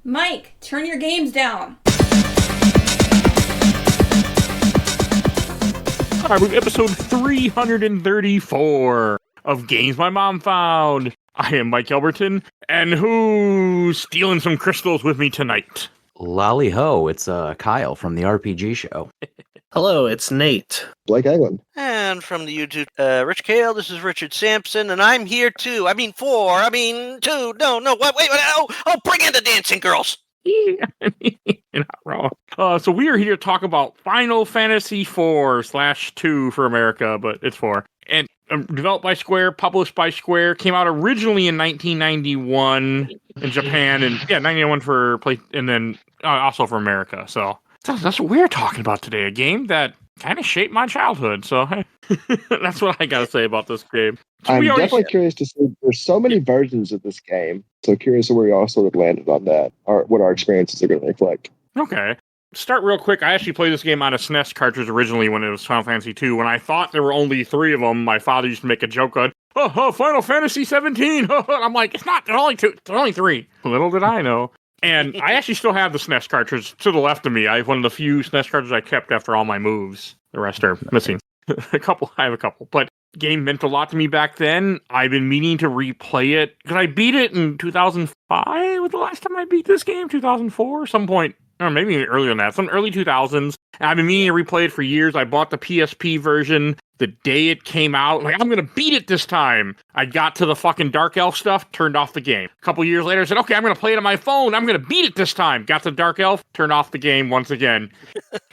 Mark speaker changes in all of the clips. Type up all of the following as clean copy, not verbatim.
Speaker 1: Mike, turn your games down.
Speaker 2: All right, with episode 334 of Games My Mom Found. I am Mike Albertin, and who's stealing some crystals with me tonight?
Speaker 3: Lolly ho, it's Kyle from the RPG show.
Speaker 4: Hello, it's Nate.
Speaker 5: Blake Eglin.
Speaker 6: And from the YouTube, Rich Kale, this is Richard Sampson, and I'm here too. I mean, two. No, wait, oh, bring in the dancing girls.
Speaker 2: You're not wrong. So we are here to talk about Final Fantasy 4/2 for America, but it's 4. And developed by Square, published by Square, came out originally in 1991 in Japan, and 91 for play, and then also for America. So that's what we're talking about today. A game that kind of shaped my childhood. So that's what I got to say about this game.
Speaker 5: I'm definitely curious to see. There's so many versions of this game. So curious where we all sort of landed on that, or what our experiences are going to reflect.
Speaker 2: Okay. Start real quick. I actually played this game on a SNES cartridge originally when it was Final Fantasy 2. When I thought there were only 3 of them, my father used to make a joke on, Final Fantasy 17. I'm like, it's not. There's only 2. There's only 3. Little did I know. And I actually still have the SNES cartridge to the left of me. I have one of the few SNES cartridges I kept after all my moves. The rest are missing. I have a couple. But game meant a lot to me back then. I've been meaning to replay it because I beat it in 2005. Was the last time I beat this game? 2004? Some point. Or maybe earlier than that. Some early 2000s. And I've been meaning to replay it for years. I bought the PSP version the day it came out. Like, I'm going to beat it this time. I got to the fucking Dark Elf stuff, turned off the game. A couple years later, I said, okay, I'm going to play it on my phone. I'm going to beat it this time. Got to Dark Elf, turned off the game once again.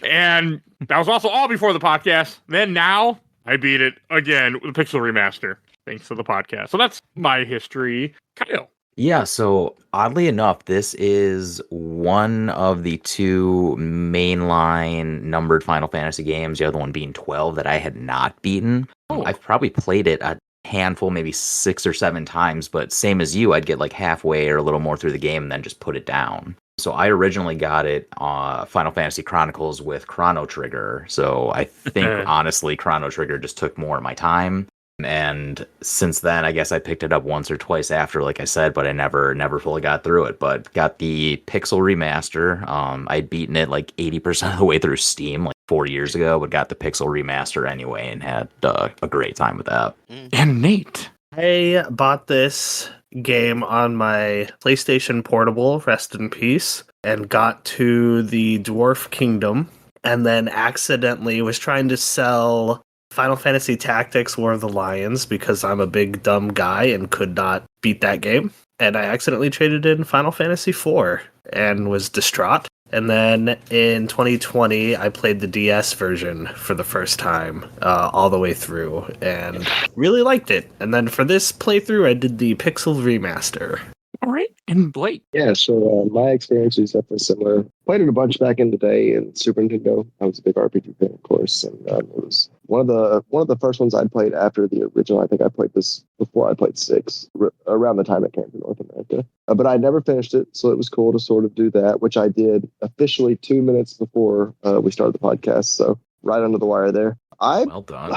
Speaker 2: And that was also all before the podcast. Then now, I beat it again with the Pixel Remaster, thanks to the podcast. So that's my history. Kyle.
Speaker 3: Yeah, so oddly enough, this is one of the 2 mainline numbered Final Fantasy games, the other one being 12, that I had not beaten. I've probably played it a handful, maybe 6 or 7 times, but same as you, I'd get like halfway or a little more through the game and then just put it down. So I originally got it Final Fantasy Chronicles with Chrono Trigger, so I think honestly Chrono Trigger just took more of my time. And since then, I guess I picked it up once or twice after, like I said, but I never fully got through it. But got the Pixel Remaster. I'd beaten it like 80% of the way through Steam like 4 years ago, but got the Pixel Remaster anyway and had a great time with that.
Speaker 2: And Nate.
Speaker 4: I bought this game on my PlayStation Portable, rest in peace, and got to the Dwarf Kingdom, and then accidentally was trying to sell Final Fantasy Tactics War of the Lions because I'm a big dumb guy and could not beat that game. And I accidentally traded in Final Fantasy IV and was distraught. And then in 2020, I played the DS version for the first time all the way through and really liked it. And then for this playthrough, I did the Pixel Remaster.
Speaker 2: All right. And Blake.
Speaker 5: Yeah, so my experience is definitely similar. Played it a bunch back in the day in Super Nintendo. I was a big RPG fan, of course, and it was one of the first ones I'd played after the original. I think I played this before I played 6, around the time it came to North America. But I never finished it, so it was cool to sort of do that, which I did officially 2 minutes before we started the podcast. So right under the wire there.
Speaker 3: Well done.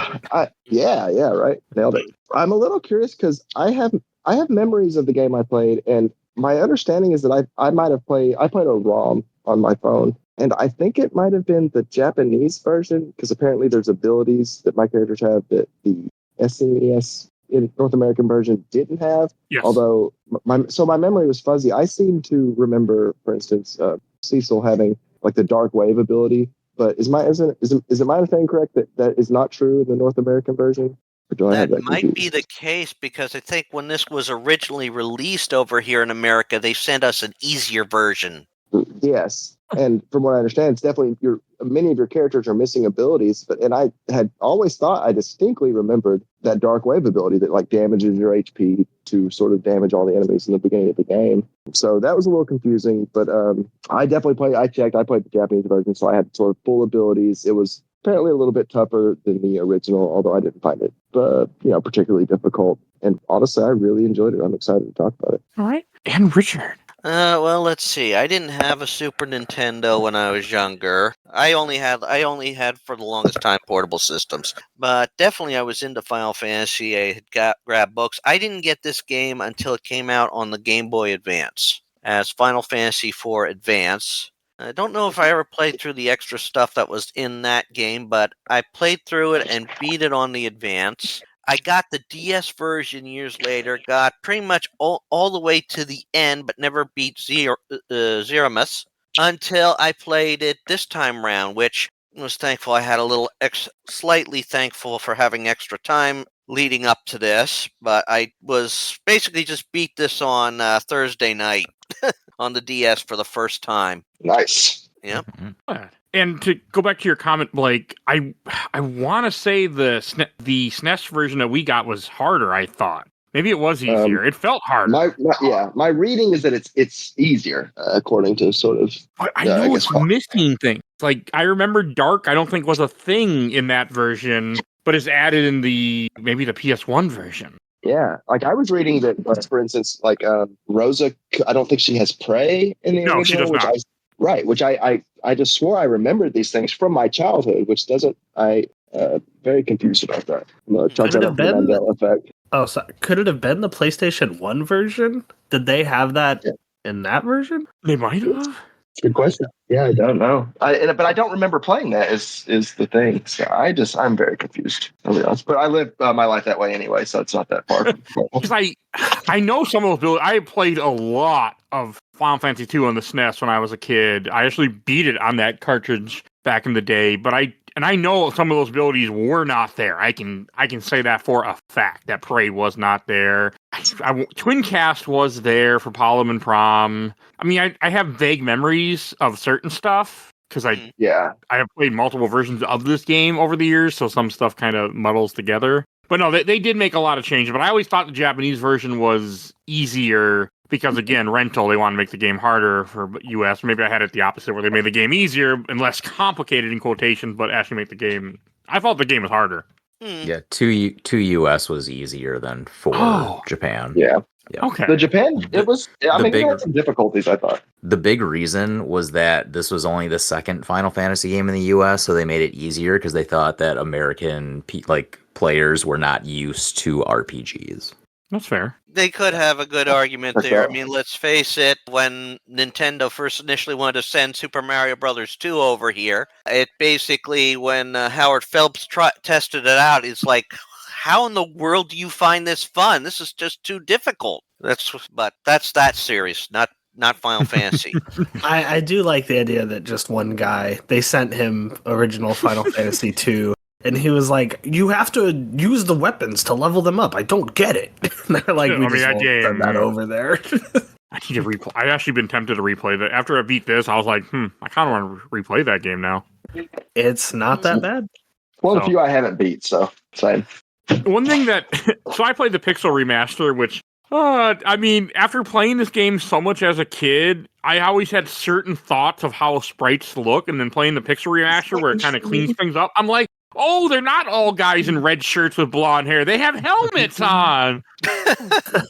Speaker 5: Yeah, right, nailed it. I'm a little curious because I have memories of the game I played, and my understanding is that I played a ROM on my phone, and I think it might have been the Japanese version, because apparently there's abilities that my characters have that the SNES in North American version didn't have.
Speaker 2: Yes.
Speaker 5: Although my memory was fuzzy. I seem to remember, for instance, Cecil having like the Dark Wave ability, but is it my understanding correct that is not true in the North American version?
Speaker 6: That might be the case because I think when this was originally released over here in America, they sent us an easier version.
Speaker 5: Yes, and from what I understand, it's definitely many of your characters are missing abilities. And I had always thought, I distinctly remembered that Dark Wave ability that like damages your HP to sort of damage all the enemies in the beginning of the game. So that was a little confusing. But I definitely played. I played the Japanese version, so I had sort of full abilities. It was apparently a little bit tougher than the original, although I didn't find it particularly difficult. And honestly, I really enjoyed it. I'm excited to talk about it.
Speaker 2: All right. And Richard.
Speaker 6: Well, let's see. I didn't have a Super Nintendo when I was younger. I only had for the longest time portable systems. But definitely I was into Final Fantasy. I had grabbed books. I didn't get this game until it came out on the Game Boy Advance. as Final Fantasy IV Advance. I don't know if I ever played through the extra stuff that was in that game, but I played through it and beat it on the Advance. I got the DS version years later, got pretty much all the way to the end, but never beat Cerberus until I played it this time round, which was thankful I had a little slightly thankful for having extra time leading up to this, but I was basically just beat this on Thursday night on the DS for the first time.
Speaker 5: Nice.
Speaker 6: Yep.
Speaker 2: And to go back to your comment, Blake, I want to say the SNES version that we got was harder. I thought maybe it was easier. It felt harder.
Speaker 5: My reading is that it's easier according to sort of.
Speaker 2: But I know it's missing things. Like I remember Dark. I don't think was a thing in that version, but is added in maybe the PS1 version.
Speaker 5: Yeah, like I was reading that, for instance, like Rosa, I don't think she has prey in the original.
Speaker 2: She does not.
Speaker 5: Which I just swore I remembered these things from my childhood, which doesn't. Very confused about that.
Speaker 4: Could it have been
Speaker 5: Mandela effect?
Speaker 4: Oh, sorry. Could it have been the PlayStation 1 version? Did they have that in that version?
Speaker 2: They might have.
Speaker 5: Good question. Yeah, I don't know. But I don't remember playing that. Is the thing? So I'm very confused. I'll be honest. But I live my life that way anyway, so it's not that far.
Speaker 2: Because I know some of those builds. I played a lot of Final Fantasy II on the SNES when I was a kid. I actually beat it on that cartridge back in the day. But I know some of those abilities were not there. I can say that for a fact. That Parade was not there. Twin Cast was there for Pollum and Prom. I mean, I have vague memories of certain stuff because I have played multiple versions of this game over the years, so some stuff kind of muddles together. But no, they did make a lot of changes. But I always thought the Japanese version was easier because, again, rental, they want to make the game harder for US. Maybe I had it the opposite, where they made the game easier and less complicated in quotations, but actually make the game... I thought the game was harder.
Speaker 3: Yeah, 2 US was easier than 4 Japan.
Speaker 5: Yeah.
Speaker 2: Okay.
Speaker 5: The Japan, it was... I mean, it had some difficulties, I thought.
Speaker 3: The big reason was that this was only the second Final Fantasy game in the US, so they made it easier because they thought that American players were not used to RPGs.
Speaker 2: That's fair.
Speaker 6: They could have a good argument there. I mean, let's face it, when Nintendo first initially wanted to send Super Mario Brothers 2 over here, it basically, when Howard Phelps tested it out, it's like, how in the world do you find this fun? This is just too difficult. But that's that series, not Final Fantasy.
Speaker 4: I do like the idea that just one guy, they sent him original Final Fantasy 2, and he was like, you have to use the weapons to level them up. I don't get it. And they're like, we just won't send that over there.
Speaker 2: I need to replay. I've actually been tempted to replay that. After I beat this, I was like, I kind of want to replay that game now.
Speaker 4: It's not that bad.
Speaker 5: Well, a few I haven't beat, so same.
Speaker 2: One thing so I played the Pixel Remaster, which, I mean, after playing this game so much as a kid, I always had certain thoughts of how sprites look, and then playing the Pixel Remaster where it kind of cleans things up, I'm like, oh, they're not all guys in red shirts with blonde hair. They have helmets on.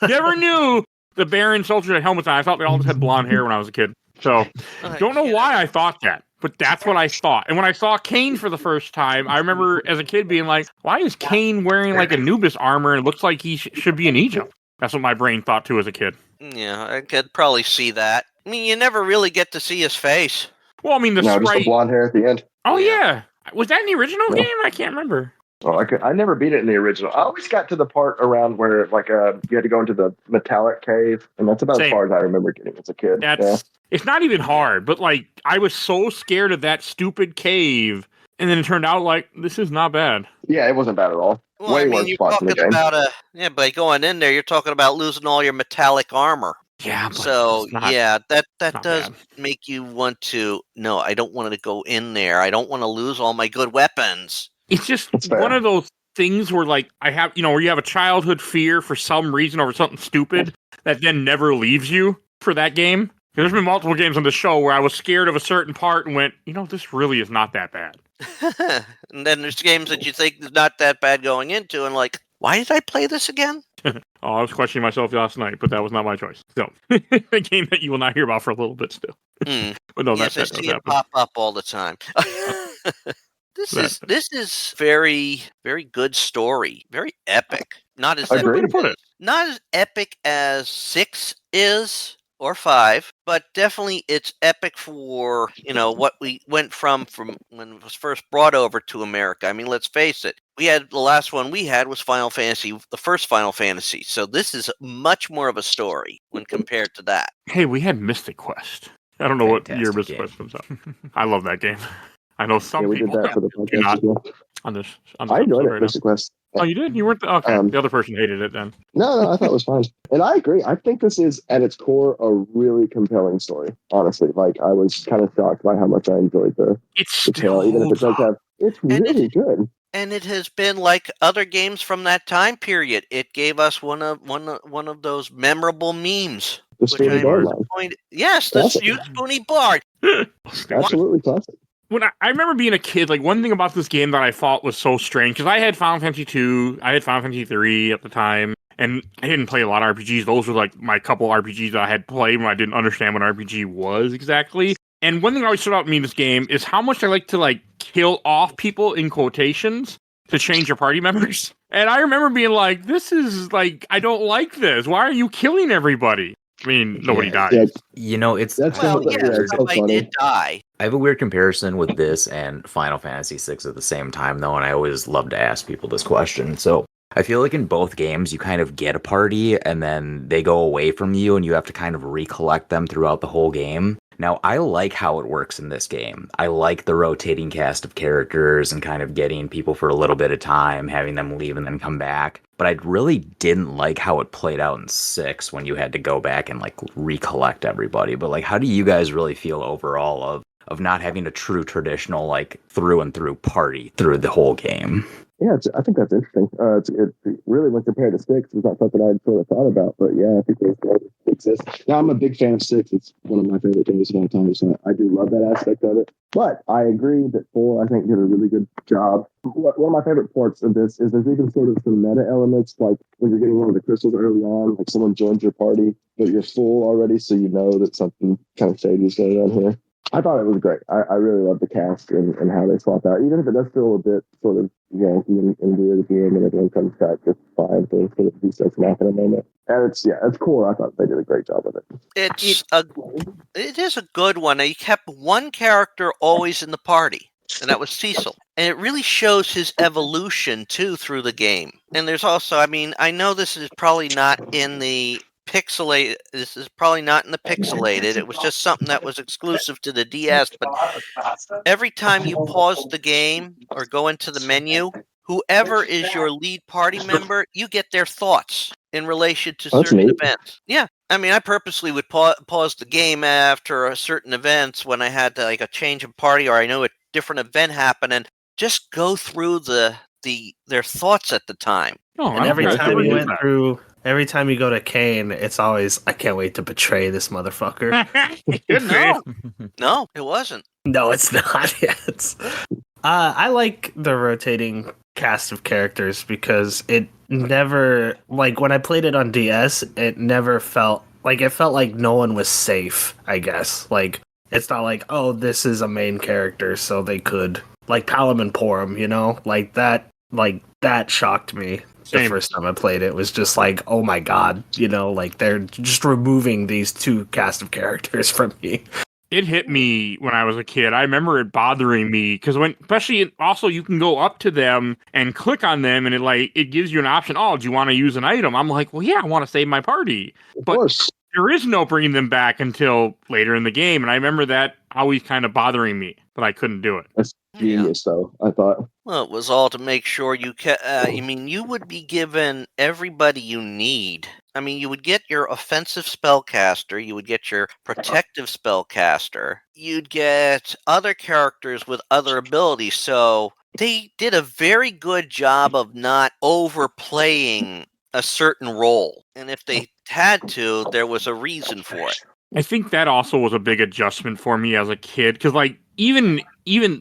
Speaker 2: Never knew the Baron soldiers had helmets on. I thought they all just had blonde hair when I was a kid. So, don't know why I thought that, but that's what I thought. And when I saw Kane for the first time, I remember as a kid being like, why is Kane wearing like Anubis armor and it looks like he should be in Egypt? That's what my brain thought too as a kid.
Speaker 6: Yeah, I could probably see that. I mean, you never really get to see his face.
Speaker 2: Well, I mean,
Speaker 5: just the blonde hair at the end.
Speaker 2: Oh, yeah. Was that in the original game? I can't remember.
Speaker 5: Oh, I never beat it in the original. I always got to the part around where you had to go into the metallic cave, and that's about as far as I remember getting as a kid.
Speaker 2: It's not even hard, but like I was so scared of that stupid cave, and then it turned out like this is not bad.
Speaker 5: Yeah, it wasn't bad at all.
Speaker 6: Well,
Speaker 5: Way worse spots in the game.
Speaker 6: By going in there, you're talking about losing all your metallic armor.
Speaker 2: Yeah.
Speaker 6: So that does make you want to. No, I don't want to go in there. I don't want to lose all my good weapons.
Speaker 2: It's just one of those things where like I have, where you have a childhood fear for some reason over something stupid that then never leaves you for that game. There's been multiple games on the show where I was scared of a certain part and went, this really is not that bad.
Speaker 6: And then there's games that you think is not that bad going into, and like, why did I play this again?
Speaker 2: I was questioning myself last night, but that was not my choice. So, a game that you will not hear about for a little bit still. But no,
Speaker 6: yes, I see it pop up all the time. This is very, very good story. Very epic. Not as epic as 6 is, or 5, but definitely it's epic for, what we went from when it was first brought over to America. I mean, let's face it. The last one we had was Final Fantasy, the first Final Fantasy. So this is much more of a story when compared to that.
Speaker 2: Hey, we had Mystic Quest. I don't know what year
Speaker 3: Fantastic
Speaker 2: Mystic
Speaker 3: game.
Speaker 2: Quest comes out. I love that game. I know some
Speaker 5: Yeah, we did
Speaker 2: people
Speaker 5: that for the
Speaker 2: do
Speaker 5: podcast
Speaker 2: not
Speaker 5: as well.
Speaker 2: on this
Speaker 5: I enjoyed
Speaker 2: episode
Speaker 5: it,
Speaker 2: right now.
Speaker 5: Mr. Quest.
Speaker 2: Oh, you did? You weren't okay. The other person hated it then.
Speaker 5: No, I thought it was fine. And I agree. I think this is, at its core, a really compelling story, honestly. Like, I was kind of shocked by how much I enjoyed the tale, even if it does have... It's really good.
Speaker 6: And it has been like other games from that time period. It gave us one of those memorable memes.
Speaker 5: The Spoony Bard line.
Speaker 6: Yes, the Spoony Bard.
Speaker 5: Absolutely classic.
Speaker 2: When I remember being a kid, like one thing about this game that I thought was so strange, because I had Final Fantasy 2, I had Final Fantasy 3 at the time, and I didn't play a lot of RPGs. Those were like my couple RPGs that I had played when I didn't understand what RPG was exactly. And one thing that always stood out to me in this game is how much I like to like kill off people in quotations to change your party members. And I remember being like, this is like, I don't like this. Why are you killing everybody? I mean, nobody dies.
Speaker 5: Yeah.
Speaker 3: It's
Speaker 6: somebody did die.
Speaker 3: I have a weird comparison with this and Final Fantasy VI at the same time, though, and I always love to ask people this question. So I feel like in both games, you kind of get a party, and then they go away from you, and you have to kind of recollect them throughout the whole game. Now, I like how it works in this game. I like the rotating cast of characters and kind of getting people for a little bit of time, having them leave and then come back. But I really didn't like how it played out in 6 when you had to go back and like recollect everybody. But like, how do you guys really feel overall of not having a true traditional like through and through party through the whole game?
Speaker 5: Yeah, I think that's interesting. It really, when compared to 6, it's not something I'd sort of thought about. But yeah, I think it exists. Now, I'm a big fan of 6. It's one of my favorite games of all time, so I do love that aspect of it. But I agree that 4, I think, did a really good job. One of my favorite parts of this is there's even sort of some meta elements, like when you're getting one of the crystals early on, like someone joins your party, but you're full already, so you know that something kind of shady is going on here. I thought it was great. I really love the cast and how they swap out, even if it does feel a bit sort of wonky and weird at the end, and everyone comes back just fine for the D6 map in a moment. And it's cool. I thought they did a great job with it.
Speaker 6: It is a good one. You kept one character always in the party, and that was Cecil. And it really shows his evolution too through the game. And there's also, I mean, I know this is probably not in the pixelated. This is probably not in the pixelated. It was just something that was exclusive to the DS. But every time you pause the game or go into the menu, whoever is your lead party member, you get their thoughts in relation to certain events. Yeah. I mean, I purposely would pause the game after a certain events when I had like a change of party or I know a different event happened and just go through their thoughts at the time.
Speaker 4: Oh, and every time we went through, every time you go to Kane, it's always, I can't wait to betray this motherfucker.
Speaker 6: No, it wasn't.
Speaker 4: No, it's not. I like the rotating cast of characters because it never, like when I played it on DS, it never felt like no one was safe, I guess. Like, it's not like, oh, this is a main character, so they could, like Palom and Porum, you know? Like that shocked me. The first time I played it was just like, oh my god, you know, like they're just removing these two cast of characters from me.
Speaker 2: It hit me when I was a kid. I remember it bothering me because also you can go up to them and click on them and it gives you an option. Oh, do you want to use an item? I'm like, well, yeah, I want to save my party. But there is no bringing them back until later in the game. And I remember that always kind of bothering me, but I couldn't do it.
Speaker 5: That's genius, though, I thought.
Speaker 6: Well, it was all to make sure you you would be given everybody you need. I mean, you would get your offensive spellcaster, you would get your protective spellcaster, you'd get other characters with other abilities. So they did a very good job of not overplaying a certain role. And if they had to, there was a reason for it.
Speaker 2: I think that also was a big adjustment for me as a kid because, like, even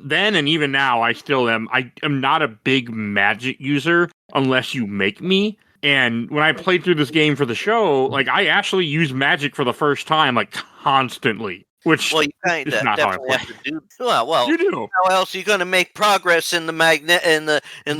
Speaker 2: then and even now, I still am. I am not a big magic user unless you make me. And when I played through this game for the show, like, I actually used magic for the first time, like, constantly. Which
Speaker 6: you kind of definitely have to do. Well,
Speaker 2: you do.
Speaker 6: How else are you going to make progress in the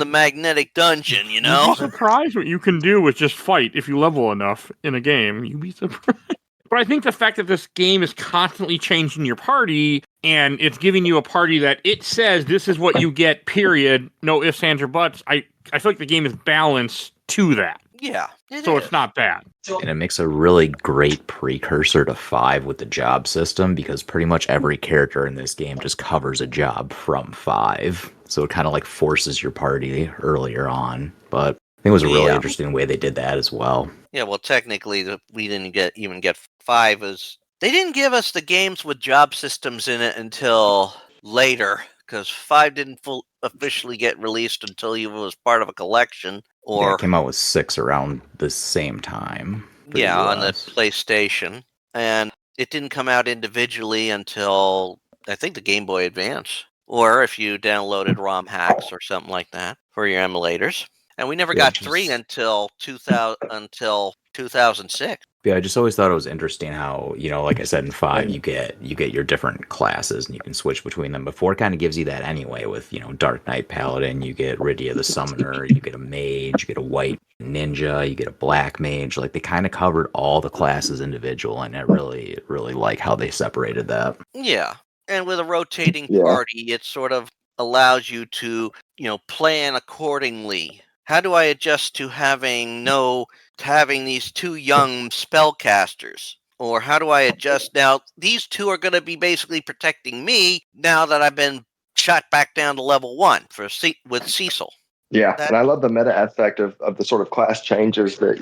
Speaker 6: magnetic dungeon? You know,
Speaker 2: you'd be surprised what you can do with just fight if you level enough in a game. You'd be surprised. But I think the fact that this game is constantly changing your party and it's giving you a party that it says this is what you get, period, no ifs, ands, or buts, I feel like the game is balanced to that.
Speaker 6: Yeah,
Speaker 2: So it's not bad.
Speaker 3: And it makes a really great precursor to 5 with the job system, because pretty much every character in this game just covers a job from 5. So it kind of like forces your party earlier on. But I think it was a really interesting way they did that as well.
Speaker 6: Yeah, well, technically, we didn't even get 5 as... They didn't give us the games with job systems in it until later, because 5 didn't officially get released until it was part of a collection.
Speaker 3: It came out with 6 around the same time.
Speaker 6: Yeah, on the PlayStation. And it didn't come out individually until, I think, the Game Boy Advance. Or if you downloaded ROM hacks or something like that for your emulators. And we never got 3 until 2006.
Speaker 3: Yeah, I just always thought it was interesting how, like I said, in 5, you get your different classes and you can switch between them. But 4 kind of gives you that anyway with, Dark Knight Paladin, you get Rydia the Summoner, you get a Mage, you get a White Ninja, you get a Black Mage. Like, they kind of covered all the classes individual, and I really like how they separated that.
Speaker 6: Yeah, and with a rotating party, it sort of allows you to, plan accordingly. How do I adjust to having these 2 young spellcasters? Or how do I adjust now? These 2 are going to be basically protecting me now that I've been shot back down to level 1 with Cecil.
Speaker 5: Yeah, and I love the meta aspect of the sort of class changes that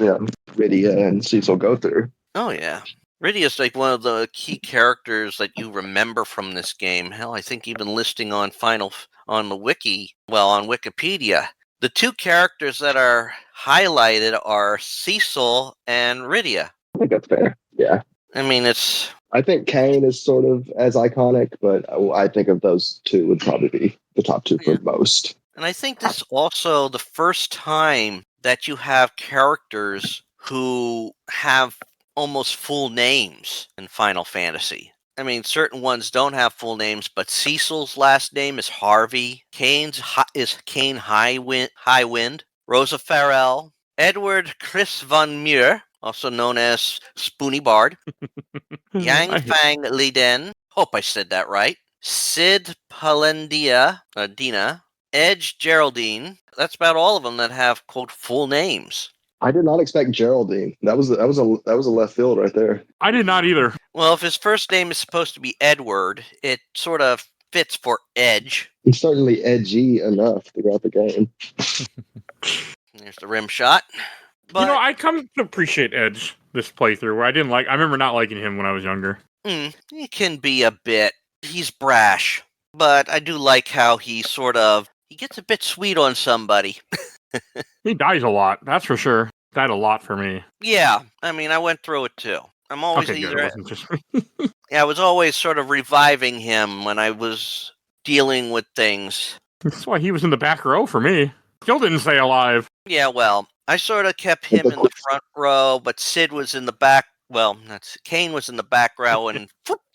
Speaker 5: Rydia and Cecil go through.
Speaker 6: Oh yeah, Rydia is like one of the key characters that you remember from this game. Hell, I think even listing on Wikipedia. The 2 characters that are highlighted are Cecil and Rydia.
Speaker 5: I think that's fair. Yeah.
Speaker 6: I mean,
Speaker 5: I think Kane is sort of as iconic, but I think of those 2 would probably be the top 2 for most.
Speaker 6: And I think this is also the first time that you have characters who have almost full names in Final Fantasy. I mean, certain ones don't have full names, but Cecil's last name is Harvey. Kane's is Kane Highwind. Rosa Farrell. Edward Chris von Muir, also known as Spoony Bard. Yang Fang Liden. Hope I said that right. Sid Palendia, Dina. Edge Geraldine. That's about all of them that have, quote, full names.
Speaker 5: I did not expect Geraldine. That was a left field right there.
Speaker 2: I did not either.
Speaker 6: Well, if his first name is supposed to be Edward, it sort of fits for Edge.
Speaker 5: He's certainly edgy enough throughout the game.
Speaker 6: There's the rim shot. But,
Speaker 2: I come to appreciate Edge this playthrough, where I remember not liking him when I was younger.
Speaker 6: He can be a bit, he's brash, but I do like how he gets a bit sweet on somebody.
Speaker 2: He dies a lot, that's for sure. Died a lot for me.
Speaker 6: Yeah, I mean, I went through it too. I'm always
Speaker 2: Good. It wasn't just me.
Speaker 6: I was always sort of reviving him when I was dealing with things.
Speaker 2: That's why he was in the back row for me. Still didn't stay alive.
Speaker 6: Yeah, well, I sort of kept him in the front row, but Sid was in the back. Well, Kane was in the back row and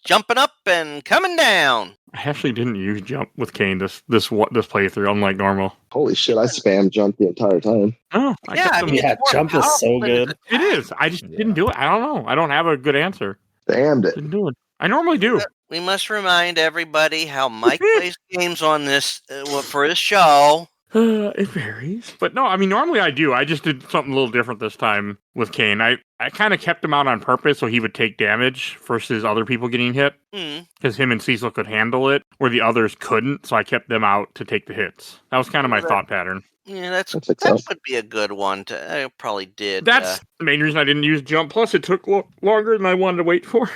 Speaker 6: jumping up and coming down.
Speaker 2: I actually didn't use jump with Kane this playthrough, unlike normal.
Speaker 5: Holy shit, I spam jumped the entire time.
Speaker 2: Oh,
Speaker 4: jump is so good.
Speaker 2: It is. I just didn't do it. I don't know. I don't have a good answer.
Speaker 5: Damned it.
Speaker 2: Didn't do it. I normally do.
Speaker 6: We must remind everybody how Mike plays games on this for his show.
Speaker 2: It varies. But no, I mean, normally I do. I just did something a little different this time with Kane. I kind of kept him out on purpose so he would take damage versus other people getting hit. Because him and Cecil could handle it, where the others couldn't. So I kept them out to take the hits. That was kind of my thought pattern.
Speaker 6: Yeah, that would be a good one. I probably did.
Speaker 2: That's the main reason I didn't use jump. Plus, it took longer than I wanted to wait for.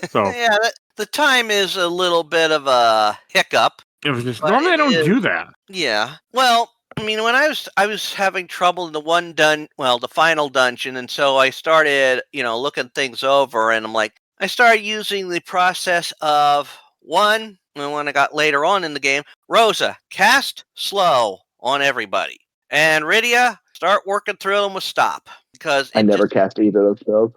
Speaker 2: So
Speaker 6: yeah, the time is a little bit of a hiccup.
Speaker 2: It was just normally I don't do that.
Speaker 6: Yeah. Well, I mean, when I was having trouble in the final dungeon, and so I started, looking things over, and I'm like, I started using the process of when I got later on in the game, Rosa, cast slow on everybody, and Rydia, start working through them with stop, because
Speaker 5: I never cast either of those spells.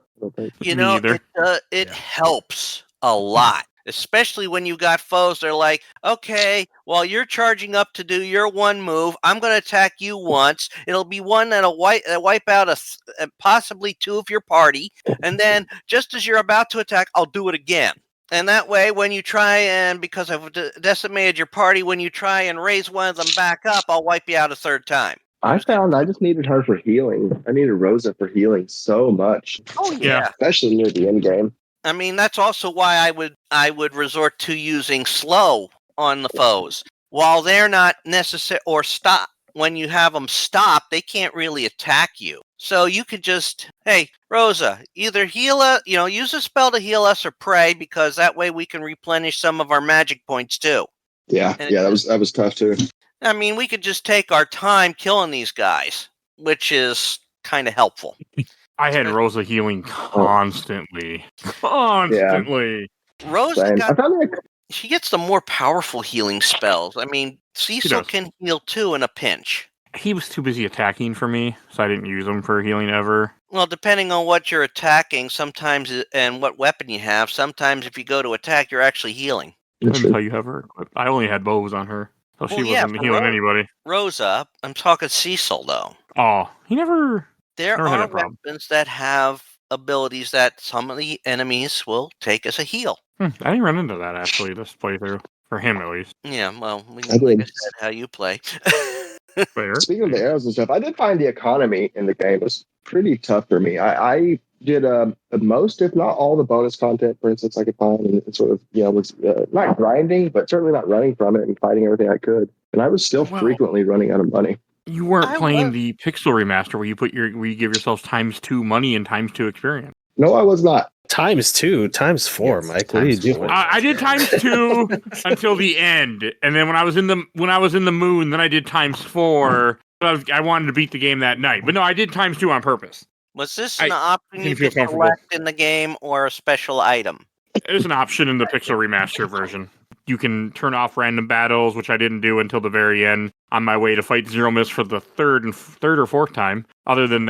Speaker 6: it helps a lot. especially when you got foes. They're like, okay, while you're charging up to do your one move, I'm going to attack you once. It'll be one that'll wipe out possibly two of your party, and then just as you're about to attack, I'll do it again. And that way, when you try and, because I've decimated your party, when you try and raise one of them back up, I'll wipe you out a third time.
Speaker 5: I found I just needed her for healing. I needed Rosa for healing so much.
Speaker 6: Oh, yeah.
Speaker 5: Especially near the end game.
Speaker 6: I mean, that's also why I would resort to using slow on the foes. While they're not necessary, or stop, when you have them stop, they can't really attack you. So you could just, hey, Rosa, either heal us, use a spell to heal us or pray, because that way we can replenish some of our magic points too.
Speaker 5: Yeah, that was tough too.
Speaker 6: I mean, we could just take our time killing these guys, which is kind of helpful.
Speaker 2: I had Rosa healing constantly. Constantly.
Speaker 5: Yeah.
Speaker 6: Rosa she gets the more powerful healing spells. I mean, Cecil can heal too in a pinch.
Speaker 2: He was too busy attacking for me, so I didn't use him for healing ever.
Speaker 6: Well, depending on what you're attacking, sometimes, and what weapon you have, sometimes if you go to attack, you're actually healing.
Speaker 2: That's how you have her equipped. I only had bows on her, so she wasn't healing anybody.
Speaker 6: Rosa, I'm talking Cecil, though.
Speaker 2: Oh, he never...
Speaker 6: There are weapons that have abilities that some of the enemies will take as a heal.
Speaker 2: I didn't run into that, actually, this playthrough. For him, at least.
Speaker 6: Yeah, well, like I said, how you play.
Speaker 5: Speaking of the arrows and stuff, I did find the economy in the game was pretty tough for me. I did most, if not all, the bonus content, for instance, I could find, and sort of, was not grinding, but certainly not running from it and fighting everything I could. And I was still frequently running out of money.
Speaker 2: You weren't playing the Pixel remaster where you give yourselves ×2 money and ×2 experience.
Speaker 5: No, I was not.
Speaker 4: ×2, ×4, Mike. What are you doing?
Speaker 2: I did ×2 until the end, and then when I was in the moon, then I did ×4. I wanted to beat the game that night, but no, I did ×2 on purpose.
Speaker 6: Was this an option you could select in the game or a special item?
Speaker 2: It was an option in the Pixel remaster version. You can turn off random battles, which I didn't do until the very end, on my way to fight Zero Mist for the third or fourth time. Fourth time. Other than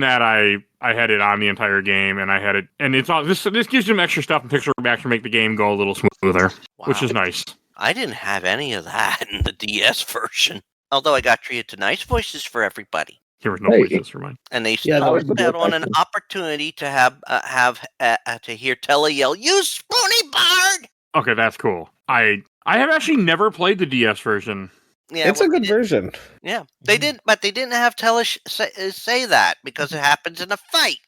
Speaker 2: that, I had it on the entire game, and I had it, and it's all this gives you some extra stuff in Pixel remaster to make the game go a little smoother, which is nice.
Speaker 6: I didn't have any of that in the DS version, although I got treated to nice voices for everybody.
Speaker 2: There was no voices for mine.
Speaker 6: And they started out on an opportunity to have to hear Telly yell, "You spoony bard!"
Speaker 2: Okay, that's cool. I have actually never played the DS version.
Speaker 4: Yeah, it's a good version.
Speaker 6: Yeah, they didn't have Telly say that because it happens in a fight.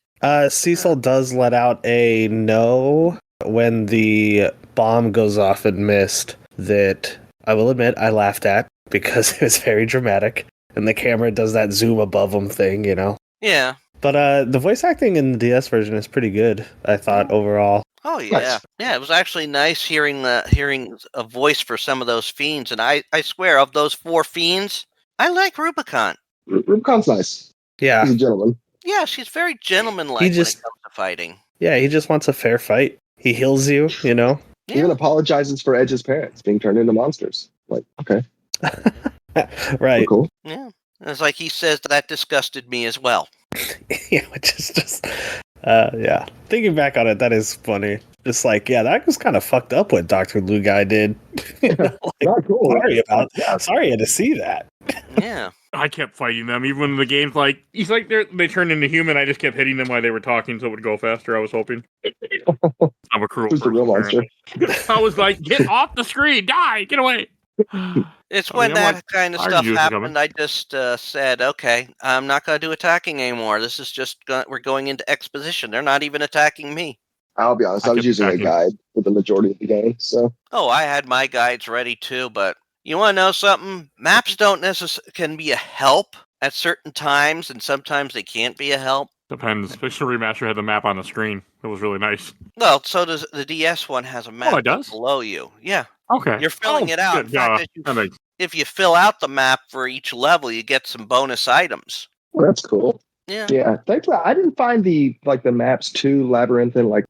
Speaker 4: Cecil does let out a no when the bomb goes off in Mist that I will admit I laughed at because it was very dramatic. And the camera does that zoom above them thing,
Speaker 6: Yeah.
Speaker 4: But the voice acting in the DS version is pretty good, I thought, overall.
Speaker 6: Oh, yeah. Nice. Yeah, it was actually nice hearing a voice for some of those fiends. And I swear, of those 4 fiends, I like Rubicon.
Speaker 5: Rubicon's nice.
Speaker 4: Yeah.
Speaker 5: He's a gentleman.
Speaker 6: Yeah, she's very gentlemanlike when it comes to fighting.
Speaker 4: Yeah, he just wants a fair fight. He heals you,
Speaker 6: Yeah.
Speaker 5: He even apologizes for Edge's parents being turned into monsters. Like, okay.
Speaker 4: Right.
Speaker 5: Cool.
Speaker 6: Yeah. It's like he says that disgusted me as well.
Speaker 4: Yeah, which is just, yeah. Thinking back on it, that is funny. Just like, yeah, that was kind of fucked up what Dr. Blue Guy did.
Speaker 5: Not cool.
Speaker 4: Sorry I had to see that.
Speaker 6: Yeah.
Speaker 2: I kept fighting them, even when the game's like, they turned into human, I just kept hitting them while they were talking so it would go faster, I was hoping. I'm a cruel person.
Speaker 5: Who's the real monster?
Speaker 2: I was like, get off the screen, die, get away.
Speaker 6: It's when that kind of stuff happened, I just said, okay, I'm not going to do attacking anymore. This is just, we're going into exposition. They're not even attacking me.
Speaker 5: I'll be honest, I was using a guide for the majority of the game, so.
Speaker 6: Oh, I had my guides ready too, but you want to know something? Maps don't necessarily can be a help at certain times, and sometimes they can't be a help.
Speaker 2: Depends. Pixel Remaster had the map on the screen. It was really nice.
Speaker 6: Well, so does the DS one has a map below you. Yeah.
Speaker 2: Okay.
Speaker 6: You're filling it out. In fact, if you fill out the map for each level, you get some bonus items.
Speaker 5: Well, that's cool.
Speaker 6: Yeah.
Speaker 5: Yeah. Thankfully, I didn't find the maps too labyrinthine like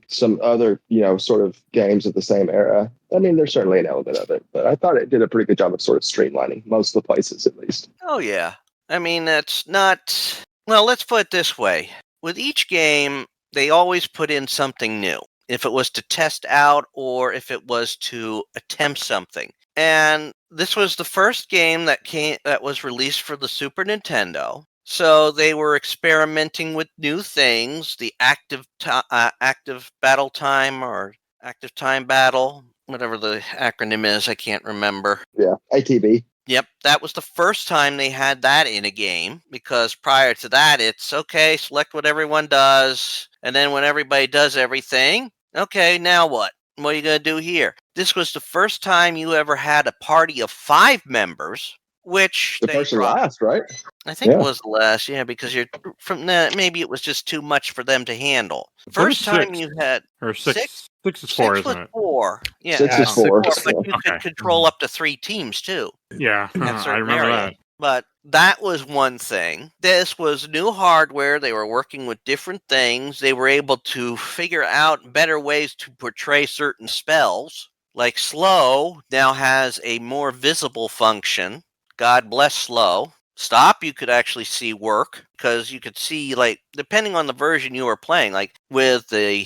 Speaker 5: some other, sort of games of the same era. I mean, there's certainly an element of it, but I thought it did a pretty good job of sort of streamlining most of the places, at least.
Speaker 6: Oh, yeah. I mean, that's not... Well, let's put it this way. With each game, they always put in something new. if it was to test out or if it was to attempt something. And this was the first game that was released for the Super Nintendo. So they were experimenting with new things, the active battle time or active time battle, whatever the acronym is, I can't remember.
Speaker 5: Yeah, ATB.
Speaker 6: Yep, that was the first time they had that in a game, because prior to that, it's okay, select what everyone does, and then when everybody does everything, okay, now what? What are you going to do here? This was the first time you ever had a party of 5 members, which
Speaker 5: The
Speaker 6: they
Speaker 5: first and
Speaker 6: dropped.
Speaker 5: last, right?
Speaker 6: I think
Speaker 5: Yeah.
Speaker 6: it was the last, yeah, because you're from maybe it was just too much for them to handle. First time
Speaker 2: six.
Speaker 6: you had
Speaker 2: Or six.
Speaker 6: six.
Speaker 2: 6 is 4,
Speaker 6: Six was
Speaker 2: isn't it?
Speaker 6: 4. Yeah,
Speaker 5: 6 is 4.
Speaker 6: but you
Speaker 2: Okay.
Speaker 6: could control up to 3 teams too.
Speaker 2: Yeah,
Speaker 6: In
Speaker 2: I
Speaker 6: certain
Speaker 2: remember
Speaker 6: areas.
Speaker 2: that.
Speaker 6: But that was one thing. This was new hardware. They were working with different things. They were able to figure out better ways to portray certain spells. Like slow now has a more visible function. God bless slow. Stop, you could actually see work, because you could see, like, depending on the version you were playing, like with the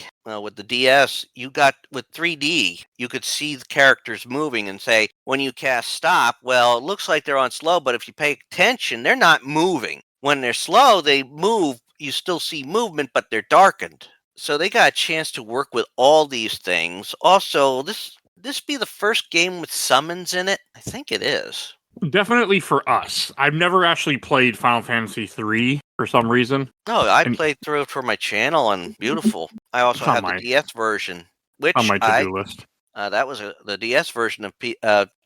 Speaker 6: DS, you got with 3D, you could see the characters moving and say, when you cast stop, well, it looks like they're on slow, but if you pay attention, they're not moving. When they're slow, they move. You still see movement, but they're darkened. So they got a chance to work with all these things. Also, this be the first game with summons in it? I think it is.
Speaker 2: Definitely for us. I've never actually played Final Fantasy 3 for some reason.
Speaker 6: No, I
Speaker 2: And-
Speaker 6: played through it for my channel, and beautiful. I also
Speaker 2: On
Speaker 6: have the
Speaker 2: my-
Speaker 6: DS version, which
Speaker 2: On my to-do list.
Speaker 6: that was the DS version of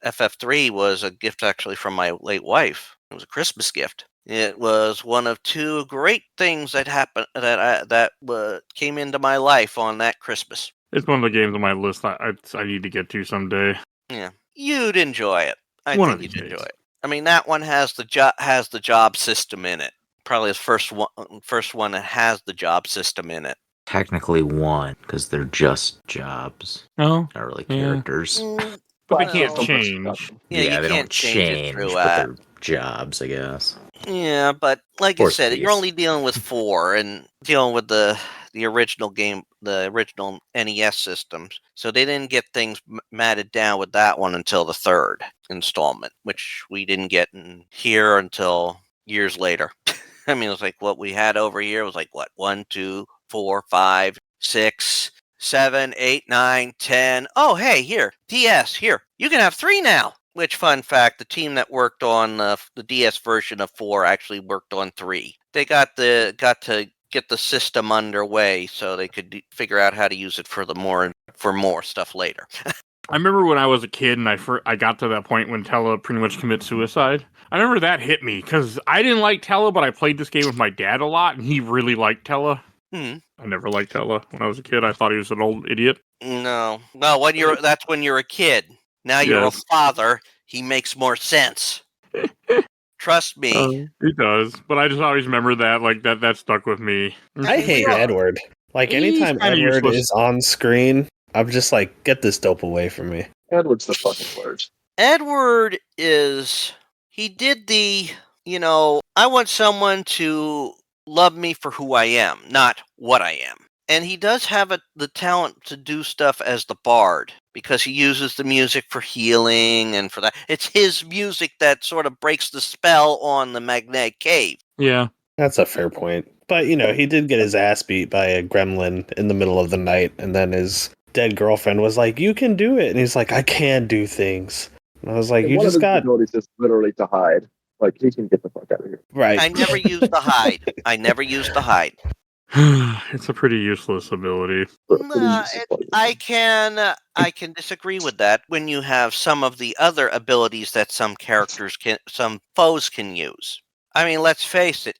Speaker 6: FF3 was a gift actually from my late wife. It was a Christmas gift. It was one of 2 great things that happened that came into my life on that Christmas.
Speaker 2: It's one of the games on my list I need to get to someday.
Speaker 6: Yeah, you'd enjoy it. I
Speaker 2: One
Speaker 6: think
Speaker 2: of these
Speaker 6: you'd enjoy
Speaker 2: days.
Speaker 6: it. I mean, that one has the job system in it. Probably the first one that has the job system in it.
Speaker 3: Technically one, because they're just jobs,
Speaker 2: Oh,
Speaker 3: not really
Speaker 2: yeah.
Speaker 3: characters.
Speaker 2: But they
Speaker 6: Well,
Speaker 2: can't change.
Speaker 6: Yeah,
Speaker 3: Yeah,
Speaker 6: you
Speaker 3: they
Speaker 6: can't
Speaker 3: don't
Speaker 6: change it
Speaker 3: change,
Speaker 6: through.
Speaker 3: but they're jobs, I guess.
Speaker 6: Yeah, but like I
Speaker 3: Force
Speaker 6: said, you're
Speaker 3: piece.
Speaker 6: only dealing with 4 and dealing with the original game, the original NES systems. So they didn't get things matted down with that one until the 3rd installment, which we didn't get in here until years later. I mean, it was like what we had over here was like what 1, 2, 4, 5, 6, 7, 8, 9, 10. Oh, hey, here, DS, here, you can have 3 now. Which, fun fact, the team that worked on the DS version of 4 actually worked on 3. They got to get the system underway so they could figure out how to use it for more stuff later.
Speaker 2: I remember when I was a kid and I got to that point when Tella pretty much commits suicide. I remember that hit me because I didn't like Tella, but I played this game with my dad a lot, and he really liked Tella.
Speaker 6: Hmm.
Speaker 2: I never liked Tella when I was a kid. I thought he was an old idiot.
Speaker 6: No, that's when you're a kid. Now you're
Speaker 2: Yes.
Speaker 6: a father. He makes more sense. Trust me.
Speaker 2: He does, but I just always remember that, like that stuck with me.
Speaker 4: I hate Edward. Like,
Speaker 2: He's
Speaker 4: anytime
Speaker 2: kinda
Speaker 4: Edward
Speaker 2: useless.
Speaker 4: is on screen, I'm just like, get this dope away from me.
Speaker 5: Edward's the fucking worst.
Speaker 6: Edward he did I want someone to love me for who I am, not what I am. And he does have the talent to do stuff as the bard, because he uses the music for healing and for that. It's his music that sort of breaks the spell on the magnetic cave.
Speaker 2: Yeah.
Speaker 4: That's a fair point. But, he did get his ass beat by a gremlin in the middle of the night, and then his dead girlfriend was like, you can do it. And he's like, I can do things. And I was like, you
Speaker 5: One
Speaker 4: just
Speaker 5: of his
Speaker 4: got...
Speaker 5: abilities is literally to hide. Like, he can get the fuck out of here.
Speaker 4: Right.
Speaker 6: I never used the hide.
Speaker 2: It's a pretty useless ability.
Speaker 6: Nah, I can disagree with that when you have some of the other abilities that some foes can use. I mean, let's face it,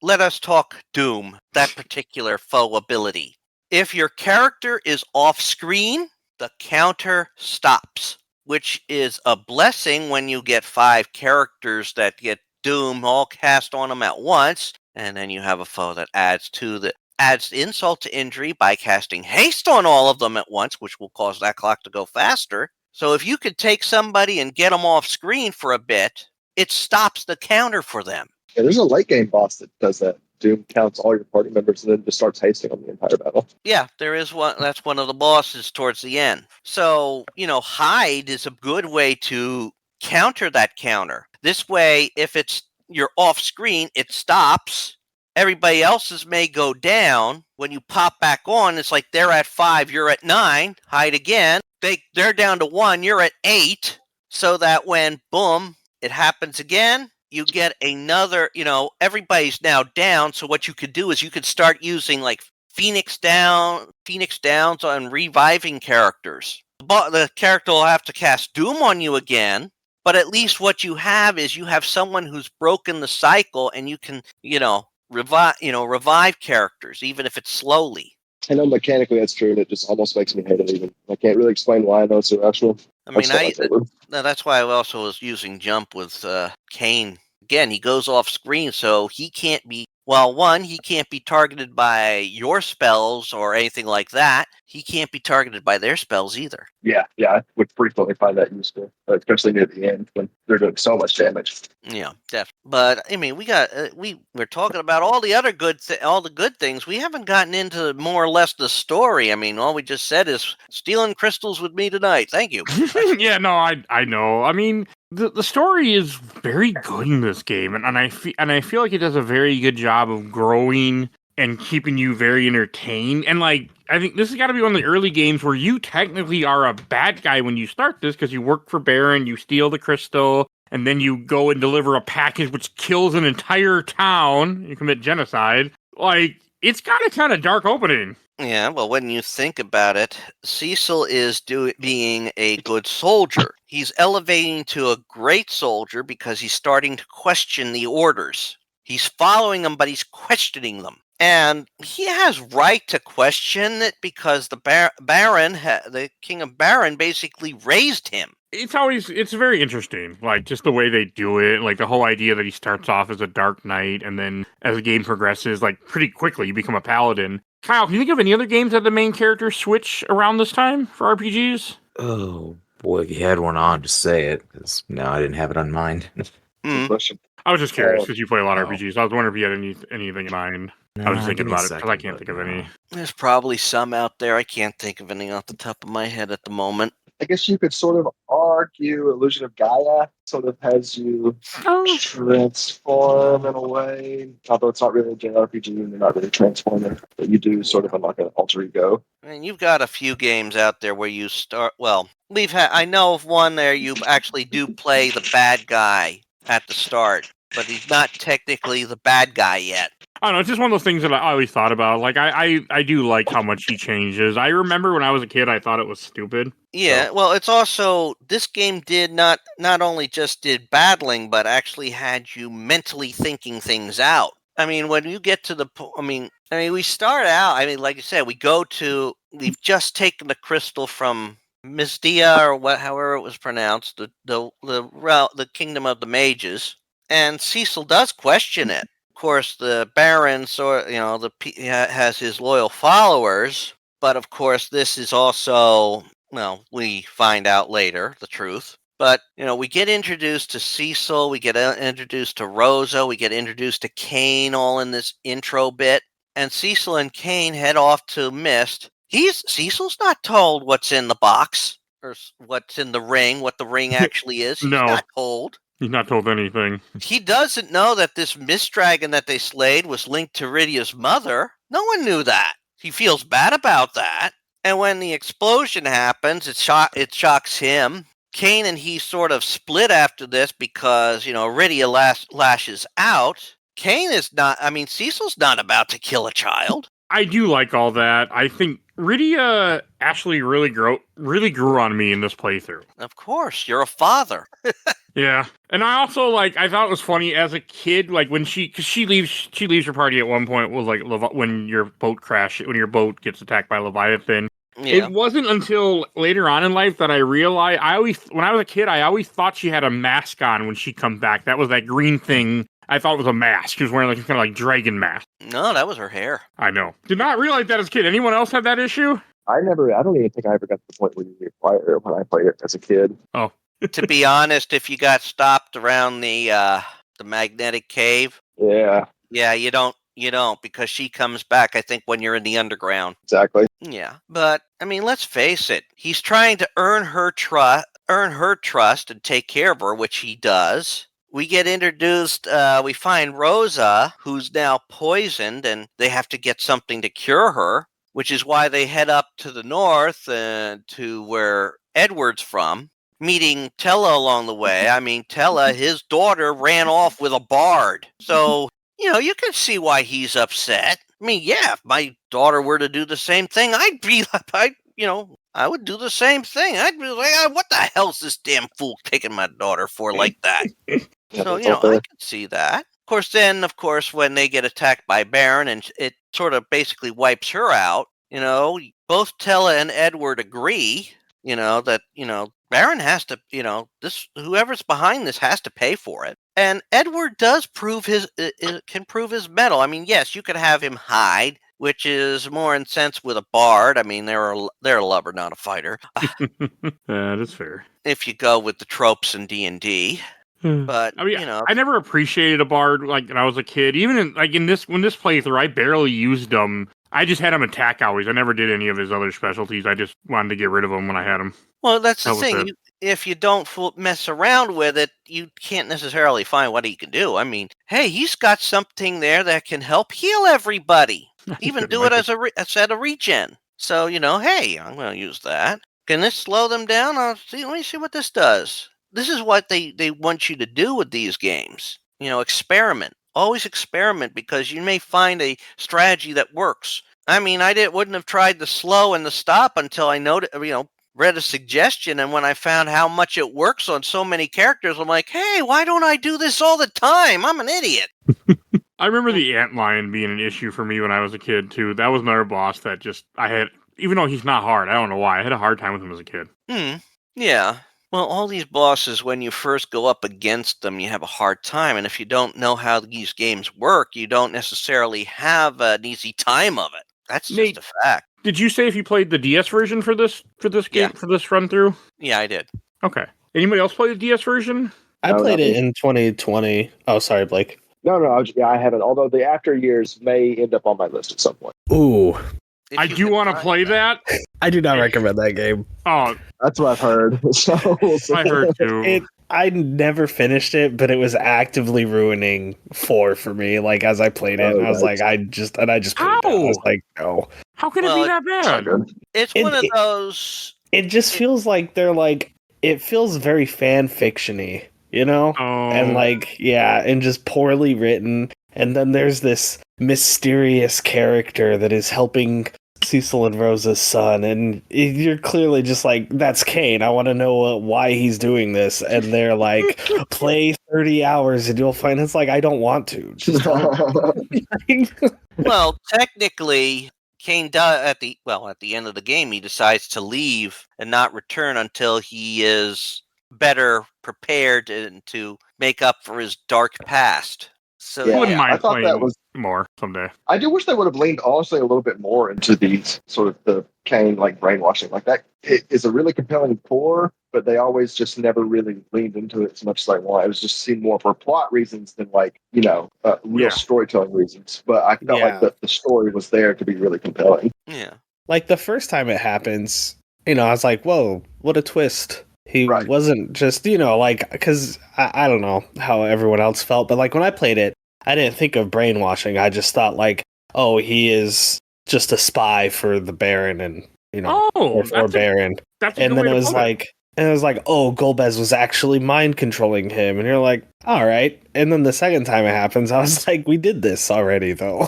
Speaker 6: let us talk Doom, that particular foe ability. If your character is off screen, the counter stops, which is a blessing when you get 5 characters that get Doom all cast on them at once, and then you have a foe that adds insult to injury by casting haste on all of them at once, which will cause that clock to go faster. So if you could take somebody and get them off screen for a bit, it stops the counter for them.
Speaker 5: Yeah, there's a late game boss that does that Doom counts all your party members and then just starts hasting on the entire battle.
Speaker 6: Yeah, there is one. That's one of the bosses towards the end. So, hide is a good way to counter that counter. This way, if you're off screen, it stops. Everybody else's may go down. When you pop back on, it's like they're at 5, you're at 9. Hide again. They're down to 1, you're at 8. So that when, boom, it happens again, you get another, everybody's now down. So what you could do is you could start using like Phoenix Downs on reviving characters. The character will have to cast Doom on you again, but at least what you have is you have someone who's broken the cycle, and you can, revive characters, even if it's slowly.
Speaker 5: I know mechanically that's true, and it just almost makes me hate it even. I can't really explain why. I know it's irrational.
Speaker 6: I mean, that's why I also was using Jump with Kane. Again, he goes off screen, so he can't be... Well, one, he can't be targeted by your spells or anything like that. He can't be targeted by their spells either.
Speaker 5: Yeah, I would frequently find that useful, especially near the end when they're doing so much damage.
Speaker 6: Yeah, definitely. But I mean, we're talking about all the other all the good things. We haven't gotten into more or less the story. I mean, all we just said is stealing crystals with me tonight. Thank you.
Speaker 2: Yeah, no, I know. I mean, the story is very good in this game, and I feel like it does a very good job of growing and keeping you very entertained. And like, I think this has got to be one of the early games where you technically are a bad guy when you start this, because you work for Baron, you steal the crystal, and then you go and deliver a package which kills an entire town. You commit genocide. Like, it's got a kind of dark opening.
Speaker 6: Yeah, well, when you think about it, Cecil is being a good soldier. He's elevating to a great soldier because he's starting to question the orders. He's following them, but he's questioning them. And he has right to question it because the Baron, the King of Baron, basically raised him.
Speaker 2: It's very interesting, like, just the way they do it, like, the whole idea that he starts off as a Dark Knight, and then, as the game progresses, like, pretty quickly, you become a Paladin. Kyle, can you think of any other games that the main characters switch around this time for RPGs?
Speaker 3: Oh, boy, if you had one on, just say it, because no, I didn't have it on mind.
Speaker 6: Mm.
Speaker 5: Question.
Speaker 2: I was just curious, because you play a lot of
Speaker 3: No.
Speaker 2: RPGs. I was wondering if you had anything in mind. I was just thinking about it, because I can't think of any.
Speaker 6: There's probably some out there. I can't think of any off the top of my head at the moment.
Speaker 5: I guess you could sort of argue Illusion of Gaia sort of has you transform in a way, although it's not really a JRPG and you're not really transforming, but you do sort of unlock an alter ego.
Speaker 6: I mean, you've got a few games out there where you start. Well, I know of one there you actually do play the bad guy at the start, but he's not technically the bad guy yet.
Speaker 2: I don't know, it's just one of those things that I always thought about. Like, I do like how much he changes. I remember when I was a kid, I thought it was stupid.
Speaker 6: Yeah,
Speaker 2: So.
Speaker 6: well, it's also, this game did not only just did battling, but actually had you mentally thinking things out. I mean, when you get to we start out, like I said, we've just taken the crystal from Misdia, or however it was pronounced, the Kingdom of the Mages, and Cecil does question it. Of course, the Baron, has his loyal followers, but of course, this is also, well, we find out later the truth. But, we get introduced to Cecil, we get introduced to Rosa, we get introduced to Kane all in this intro bit, and Cecil and Kane head off to Mist. Cecil's not told what's in the box, or what's in the ring, what the ring actually is. He's
Speaker 2: No.
Speaker 6: not told.
Speaker 2: He's not told anything.
Speaker 6: He doesn't know that this mist dragon that they slayed was linked to Rydia's mother. No one knew that. He feels bad about that. And when the explosion happens, it shocks him. Kane and he sort of split after this because, Rydia lashes out. Cecil's not about to kill a child.
Speaker 2: I do like all that. I think Rydia actually really grew on me in this playthrough.
Speaker 6: Of course, you're a father.
Speaker 2: Yeah, and I also I thought it was funny as a kid, like when she leaves your party at one point was like when your boat gets attacked by Leviathan.
Speaker 6: Yeah.
Speaker 2: It wasn't until later on in life that I realized when I was a kid, I always thought she had a mask on when she comes back. That was that green thing. I thought it was a mask. She was wearing kind of dragon mask.
Speaker 6: No, that was her hair.
Speaker 2: I know. Did not realize that as a kid. Anyone else have that issue?
Speaker 5: I don't even think I ever got to the point where you require it when I played it as a kid.
Speaker 2: Oh.
Speaker 6: To be honest, if you got stopped around the magnetic cave,
Speaker 5: Yeah.
Speaker 6: yeah, you don't you don't, because she comes back, I think, when you're in the underground.
Speaker 5: Exactly.
Speaker 6: Yeah, but I mean, let's face it. He's trying to earn her trust and take care of her, which he does. We get introduced. We find Rosa, who's now poisoned, and they have to get something to cure her, which is why they head up to the north to where Edward's from, meeting Tella along the way. I mean, Tella, his daughter, ran off with a bard. So, you can see why he's upset. I mean, yeah, if my daughter were to do the same thing, I would do the same thing. I'd be like, what the hell's this damn fool taking my daughter for like that? So,
Speaker 5: That's all
Speaker 6: I
Speaker 5: fair.
Speaker 6: can see that. Of course, when they get attacked by Baron and it sort of basically wipes her out, both Tella and Edward agree, that, Baron has to, whoever's behind this has to pay for it. And Edward does can prove his mettle. I mean, yes, you could have him hide, which is more in sense with a bard. I mean, they're a lover, not a fighter.
Speaker 2: That is fair.
Speaker 6: If you go with the tropes in D&D. But
Speaker 2: I mean, I never appreciated a bard like when I was a kid. Even in this playthrough, I barely used him. I just had him attack always. I never did any of his other specialties. I just wanted to get rid of him when I had him.
Speaker 6: Well, that's the thing. If you don't mess around with it, you can't necessarily find what he can do. I mean, hey, he's got something there that can help heal everybody. Even do it as a set of regen. So, hey, I'm going to use that. Can this slow them down? Let me see what this does. This is what they want you to do with these games. Experiment. Always experiment, because you may find a strategy that works. I mean, wouldn't have tried the slow and the stop until I read a suggestion, and when I found how much it works on so many characters, I'm like, hey, why don't I do this all the time? I'm an idiot.
Speaker 2: I remember the antlion being an issue for me when I was a kid, too. That was another boss that I had, even though he's not hard, I don't know why, I had a hard time with him as a kid.
Speaker 6: Yeah. Well, all these bosses, when you first go up against them, you have a hard time. And if you don't know how these games work, you don't necessarily have an easy time of it. That's
Speaker 2: Nate,
Speaker 6: just a fact.
Speaker 2: Did you say if you played the DS version for this game, for this run through?
Speaker 6: Yeah, I did.
Speaker 2: Okay. Anybody else play the DS version?
Speaker 4: I played it in 2020. Oh, sorry, Blake.
Speaker 5: No, I haven't. Although the after years may end up on my list at some point.
Speaker 4: Ooh.
Speaker 2: I do want to play that.
Speaker 4: I do not recommend that game.
Speaker 2: Oh,
Speaker 5: that's what I've heard. So
Speaker 2: I heard too.
Speaker 4: I never finished it, but it was actively ruining 4 for me. Like as I played it, and I was like, I just put it down. I was like, no.
Speaker 2: How can it be that bad?
Speaker 6: It's one of those.
Speaker 4: It just feels like they're like. It feels very fan fiction-y, and and just poorly written. And then there's this mysterious character that is helping Cecil and Rosa's son, and you're clearly just like, that's Kane. I want to know why he's doing this. And they're like, play 30 hours and you'll find it's like, I don't want to. Just
Speaker 6: Well, technically, Kane does at the end of the game, he decides to leave and not return until he is better prepared to make up for his dark past. So
Speaker 2: I wouldn't mind
Speaker 5: I thought
Speaker 2: playing
Speaker 5: that was
Speaker 2: more someday.
Speaker 5: I do wish they would have leaned honestly a little bit more into these sort of the Kane brainwashing. Like that it is a really compelling core, but they always just never really leaned into it as much as I want. It was just seen more for plot reasons than real storytelling reasons. But I felt like the story was there to be really compelling.
Speaker 6: Yeah.
Speaker 4: Like the first time it happens, I was like, whoa, what a twist. He wasn't just, because I don't know how everyone else felt, but when I played it, I didn't think of brainwashing. I just thought he is just a spy for the Baron and, or Baron. And then it was oh, Golbez was actually mind controlling him. And you're like, all right. And then the second time it happens, I was like, we did this already, though.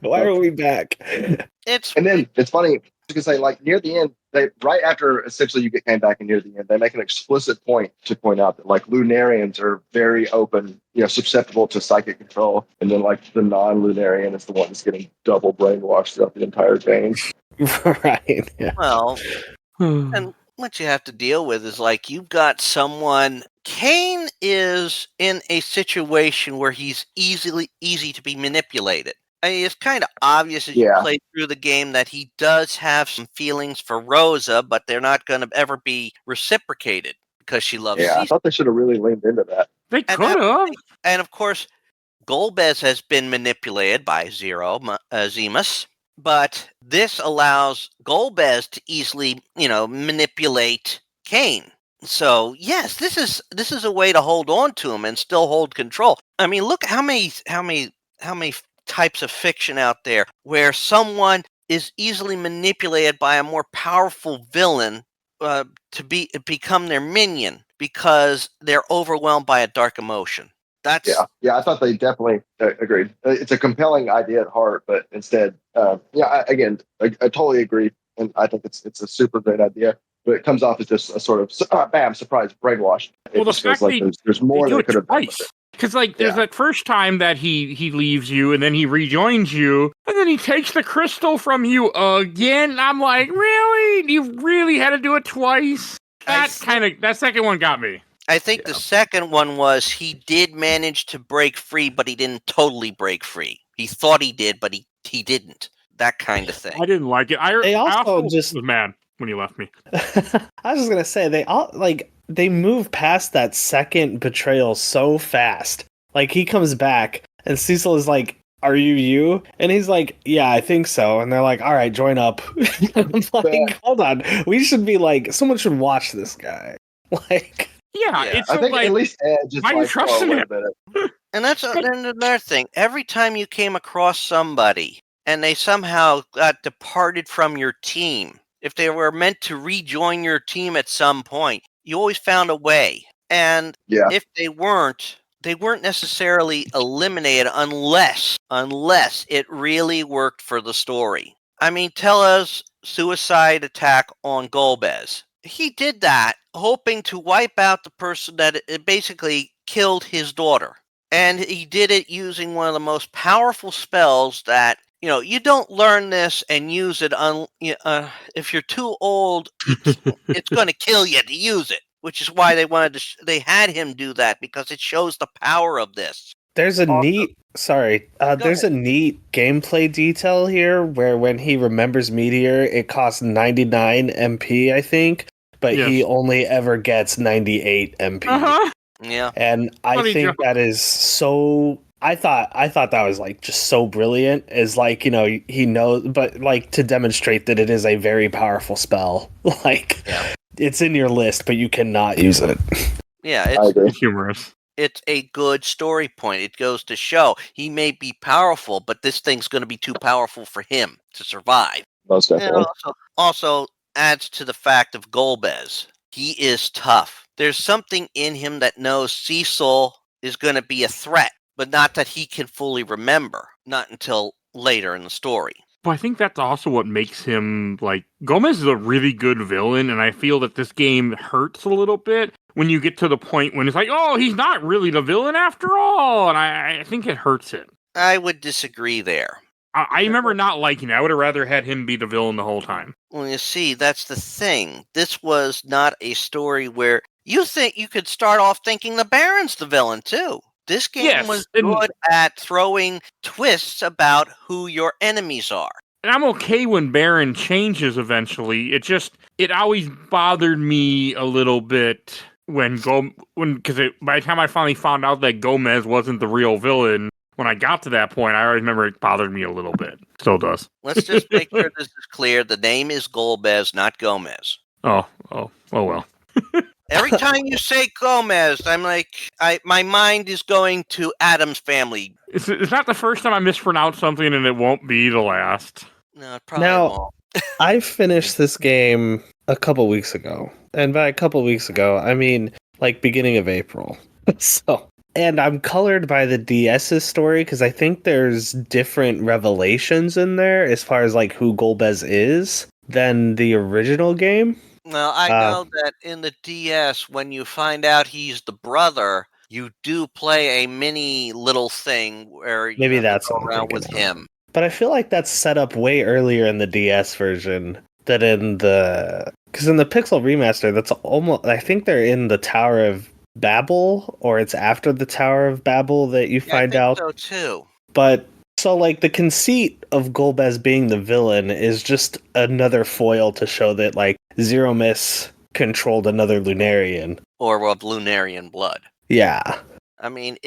Speaker 4: Why are we back?
Speaker 5: And then it's funny because near the end, right after essentially you get Kane back and near the end, they make an explicit point to point out that Lunarians are very open, susceptible to psychic control, and then the non-Lunarian is the one that's getting double brainwashed throughout the entire game.
Speaker 4: Right. Yeah.
Speaker 6: Well, and what you have to deal with is you've got someone. Kane is in a situation where he's easy to be manipulated. I mean, it's kind of obvious as you play through the game that he does have some feelings for Rosa, but they're not going to ever be reciprocated because she loves Cecil.
Speaker 5: I thought they should have really leaned into that.
Speaker 2: They could have.
Speaker 6: And of course, Golbez has been manipulated by Zemus, but this allows Golbez to easily, manipulate Kane. So yes, this is a way to hold on to him and still hold control. I mean, look how many types of fiction out there where someone is easily manipulated by a more powerful villain to become their minion because they're overwhelmed by a dark emotion.
Speaker 5: Yeah. I thought they definitely agreed. It's a compelling idea at heart, but instead, I totally agree, and I think it's a super great idea. But it comes off as just a sort of bam, surprise, brainwash. It just feels like there's more they could have done with it.
Speaker 2: Because there's that first time that he leaves you, and then he rejoins you, and then he takes the crystal from you again. I'm like, really? You really had to do it twice? That second one got me.
Speaker 6: I think the second one was he did manage to break free, but he didn't totally break free. He thought he did, but he didn't. That kind of thing.
Speaker 2: I didn't like it. I also was mad when he left me.
Speaker 4: I was just gonna say they move past that second betrayal so fast. Like he comes back and Cecil is like, "Are you?" And he's like, "Yeah, I think so." And they're like, "All right, join up." I'm like, "Hold on, we should be like, someone should watch this guy." Like.
Speaker 2: Yeah, it's
Speaker 5: I think at least Ed just
Speaker 2: why are you trusting him?
Speaker 6: And that's another thing. Every time you came across somebody and they somehow got departed from your team, if they were meant to rejoin your team at some point, you always found a way. And if they weren't necessarily eliminated unless it really worked for the story. I mean, Tella's suicide attack on Golbez. He did that hoping to wipe out the person that basically killed his daughter. And he did it using one of the most powerful spells that, you don't learn this and use it if you're too old, it's going to kill you to use it, which is why they had him do that, because it shows the power of this.
Speaker 4: There's a neat gameplay detail here where when he remembers Meteor, it costs 99 MP, I think, but he only ever gets 98 MP.
Speaker 2: Uh-huh.
Speaker 6: Yeah.
Speaker 4: And I think that is so... I thought that was like just so brilliant, is like, he knows, but like to demonstrate that it is a very powerful spell. Like, it's in your list, but you cannot use it.
Speaker 6: Yeah,
Speaker 2: it's humorous.
Speaker 6: It's a good story point. It goes to show he may be powerful, but this thing's going to be too powerful for him to survive.
Speaker 5: Most definitely.
Speaker 6: And also adds to the fact of Golbez. He is tough. There's something in him that knows Cecil is going to be a threat, but not that he can fully remember. Not until later in the story.
Speaker 2: Well, I think that's also what makes him, Gomez is a really good villain, and I feel that this game hurts a little bit when you get to the point when it's like, oh, he's not really the villain after all, and I think it hurts it.
Speaker 6: I would disagree there.
Speaker 2: I remember not liking it. I would have rather had him be the villain the whole time.
Speaker 6: Well, you see, that's the thing. This was not a story where you think you could start off thinking the Baron's the villain, too. This game was good at throwing twists about who your enemies are.
Speaker 2: And I'm okay when Baron changes eventually. It always bothered me a little bit because by the time I finally found out that Gomez wasn't the real villain, when I got to that point, I always remember it bothered me a little bit. Still does.
Speaker 6: Let's just make sure this is clear. The name is Golbez, not Gomez.
Speaker 2: Oh well.
Speaker 6: Every time you say Gomez, I'm like, my mind is going to Adam's Family.
Speaker 2: It's not the first time I mispronounce something, and it won't be the last.
Speaker 6: No, it probably won't.
Speaker 4: I finished this game a couple weeks ago. And by a couple weeks ago, I mean, beginning of April. And I'm colored by the DS's story, because I think there's different revelations in there as far as, who Golbez is than the original game.
Speaker 6: Well, I know that in the DS, when you find out he's the brother, you do play a mini little thing where you go around with him.
Speaker 4: But I feel like that's set up way earlier in the DS version than in the... Because in the Pixel Remaster, that's almost... I think they're in the Tower of Babel, or it's after the Tower of Babel that you find out.
Speaker 6: So too.
Speaker 4: But... So, the conceit of Golbez being the villain is just another foil to show that, Zero Miss controlled another Lunarian.
Speaker 6: Or of Lunarian blood.
Speaker 4: Yeah.
Speaker 6: I mean,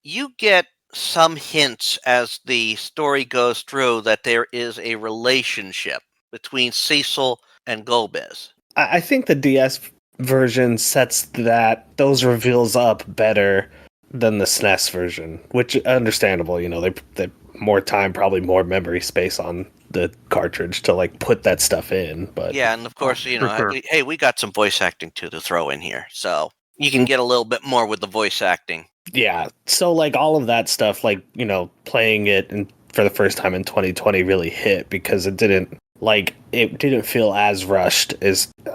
Speaker 6: you get some hints as the story goes through that there is a relationship between Cecil and Golbez.
Speaker 4: I think the DS version sets those reveals up better than the SNES version, which understandable. They more time, probably more memory space on the cartridge to like put that stuff in. But
Speaker 6: yeah, and of course,
Speaker 2: sure.
Speaker 6: we got some voice acting too to throw in here, so you can get a little bit more with the voice acting.
Speaker 4: Yeah, so like all of that stuff, like playing it for the first time in 2020 really hit because it didn't feel as rushed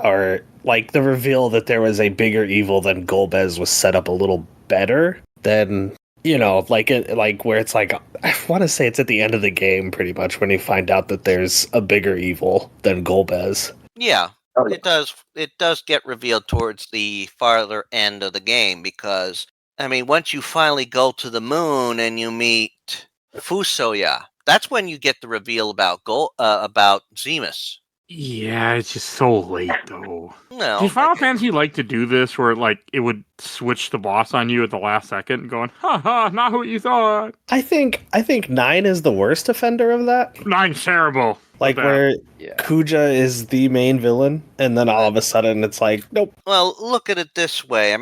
Speaker 4: or like the reveal that there was a bigger evil than Golbez was set up a little better than where it's like I want to say it's at the end of the game pretty much when you find out that there's a bigger evil than Golbez.
Speaker 6: Yeah, it does. It does get revealed towards the farther end of the game because once you finally go to the moon and you meet Fusoya, that's when you get the reveal about Zemus.
Speaker 2: Yeah, it's just so late though.
Speaker 6: No,
Speaker 2: Did Final Fantasy like to do this where like it would switch the boss on you at the last second, going, "Ha, not what you thought."
Speaker 4: I think 9 is the worst offender of that.
Speaker 2: 9's terrible.
Speaker 4: Like where Kuja is the main villain, and then all of a sudden it's like, nope.
Speaker 6: Well, look at it this way.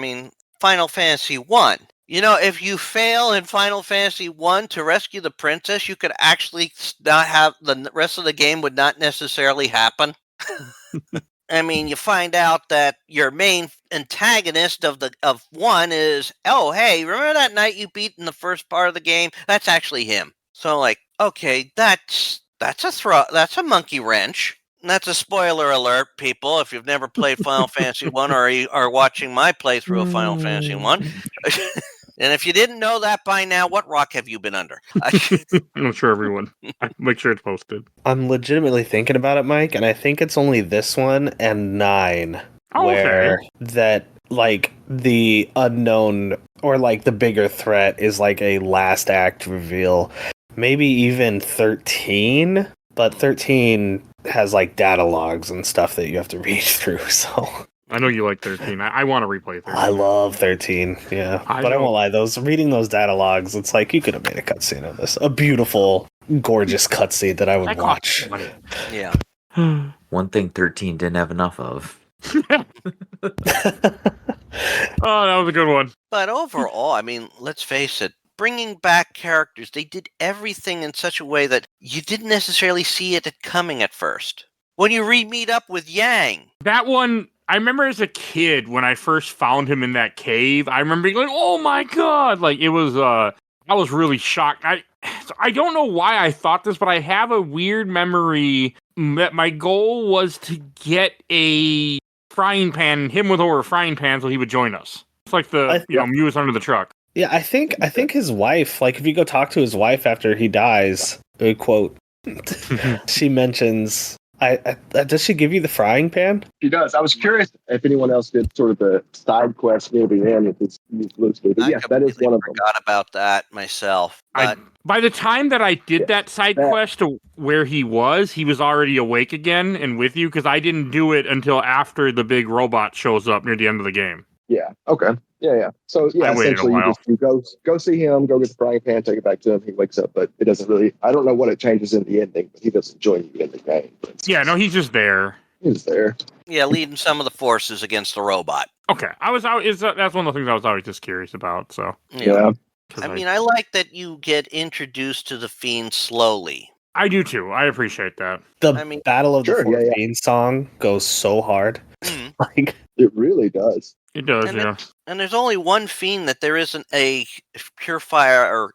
Speaker 6: Final Fantasy 1. If you fail in Final Fantasy 1 to rescue the princess, you could actually not have the rest of the game would not necessarily happen. You find out that your main antagonist of 1 is, oh, hey, remember that knight you beat in the first part of the game? That's actually him. So like, okay, that's a monkey wrench. That's a spoiler alert, people. If you've never played Final Fantasy 1 or are watching my playthrough of Final Fantasy 1. And if you didn't know that by now, what rock have you been under?
Speaker 2: I'm sure everyone. Make sure it's posted.
Speaker 4: I'm legitimately thinking about it, Mike, and I think it's only this one and 9 where that like the unknown or like the bigger threat is like a last act reveal. Maybe even 13, but 13 has like data logs and stuff that you have to read through, so
Speaker 2: I know you like 13. I want to replay 13.
Speaker 4: I love 13, yeah. I won't lie, reading those data logs, it's like you could have made a cutscene of this. A beautiful, gorgeous cutscene that I would watch.
Speaker 6: Yeah.
Speaker 3: One thing 13 didn't have enough of.
Speaker 2: Oh, that was a good one.
Speaker 6: But overall, let's face it, bringing back characters, they did everything in such a way that you didn't necessarily see it coming at first. When you meet up with Yang.
Speaker 2: That one, I remember as a kid when I first found him in that cave, I remember being like, oh my god! Like, it was, I was really shocked. I don't know why I thought this, but I have a weird memory that my goal was to get a frying pan, him with over a frying pan so he would join us. It's like the, Muse under the truck.
Speaker 4: Yeah, I think his wife, like if you go talk to his wife after he dies, quote, she mentions, does she give you the frying pan?
Speaker 5: She does. I was curious if anyone else did sort of the side quest near the end. If it's loosely, but yeah, that is one of them.
Speaker 6: I forgot about that myself. But
Speaker 2: by the time that I did that side quest to where he was already awake again and with you, because I didn't do it until after the big robot shows up near the end of the game.
Speaker 5: Yeah. Okay. Yeah. So yeah, essentially you go see him, go get the frying pan, take it back to him. He wakes up, but it doesn't really. I don't know what it changes in the ending, but he doesn't join you in the game.
Speaker 2: Yeah. No, he's just there.
Speaker 5: He's there.
Speaker 6: Yeah, leading some of the forces against the robot.
Speaker 2: Okay. That's one of the things I was always just curious about. So
Speaker 5: yeah.
Speaker 6: I like that you get introduced to the Fiend slowly.
Speaker 2: I do too. I appreciate that.
Speaker 4: The Battle of the Four Fiends song goes so hard. Like
Speaker 5: it really does.
Speaker 2: It does, yeah.
Speaker 6: And there's only one Fiend that there isn't a surefire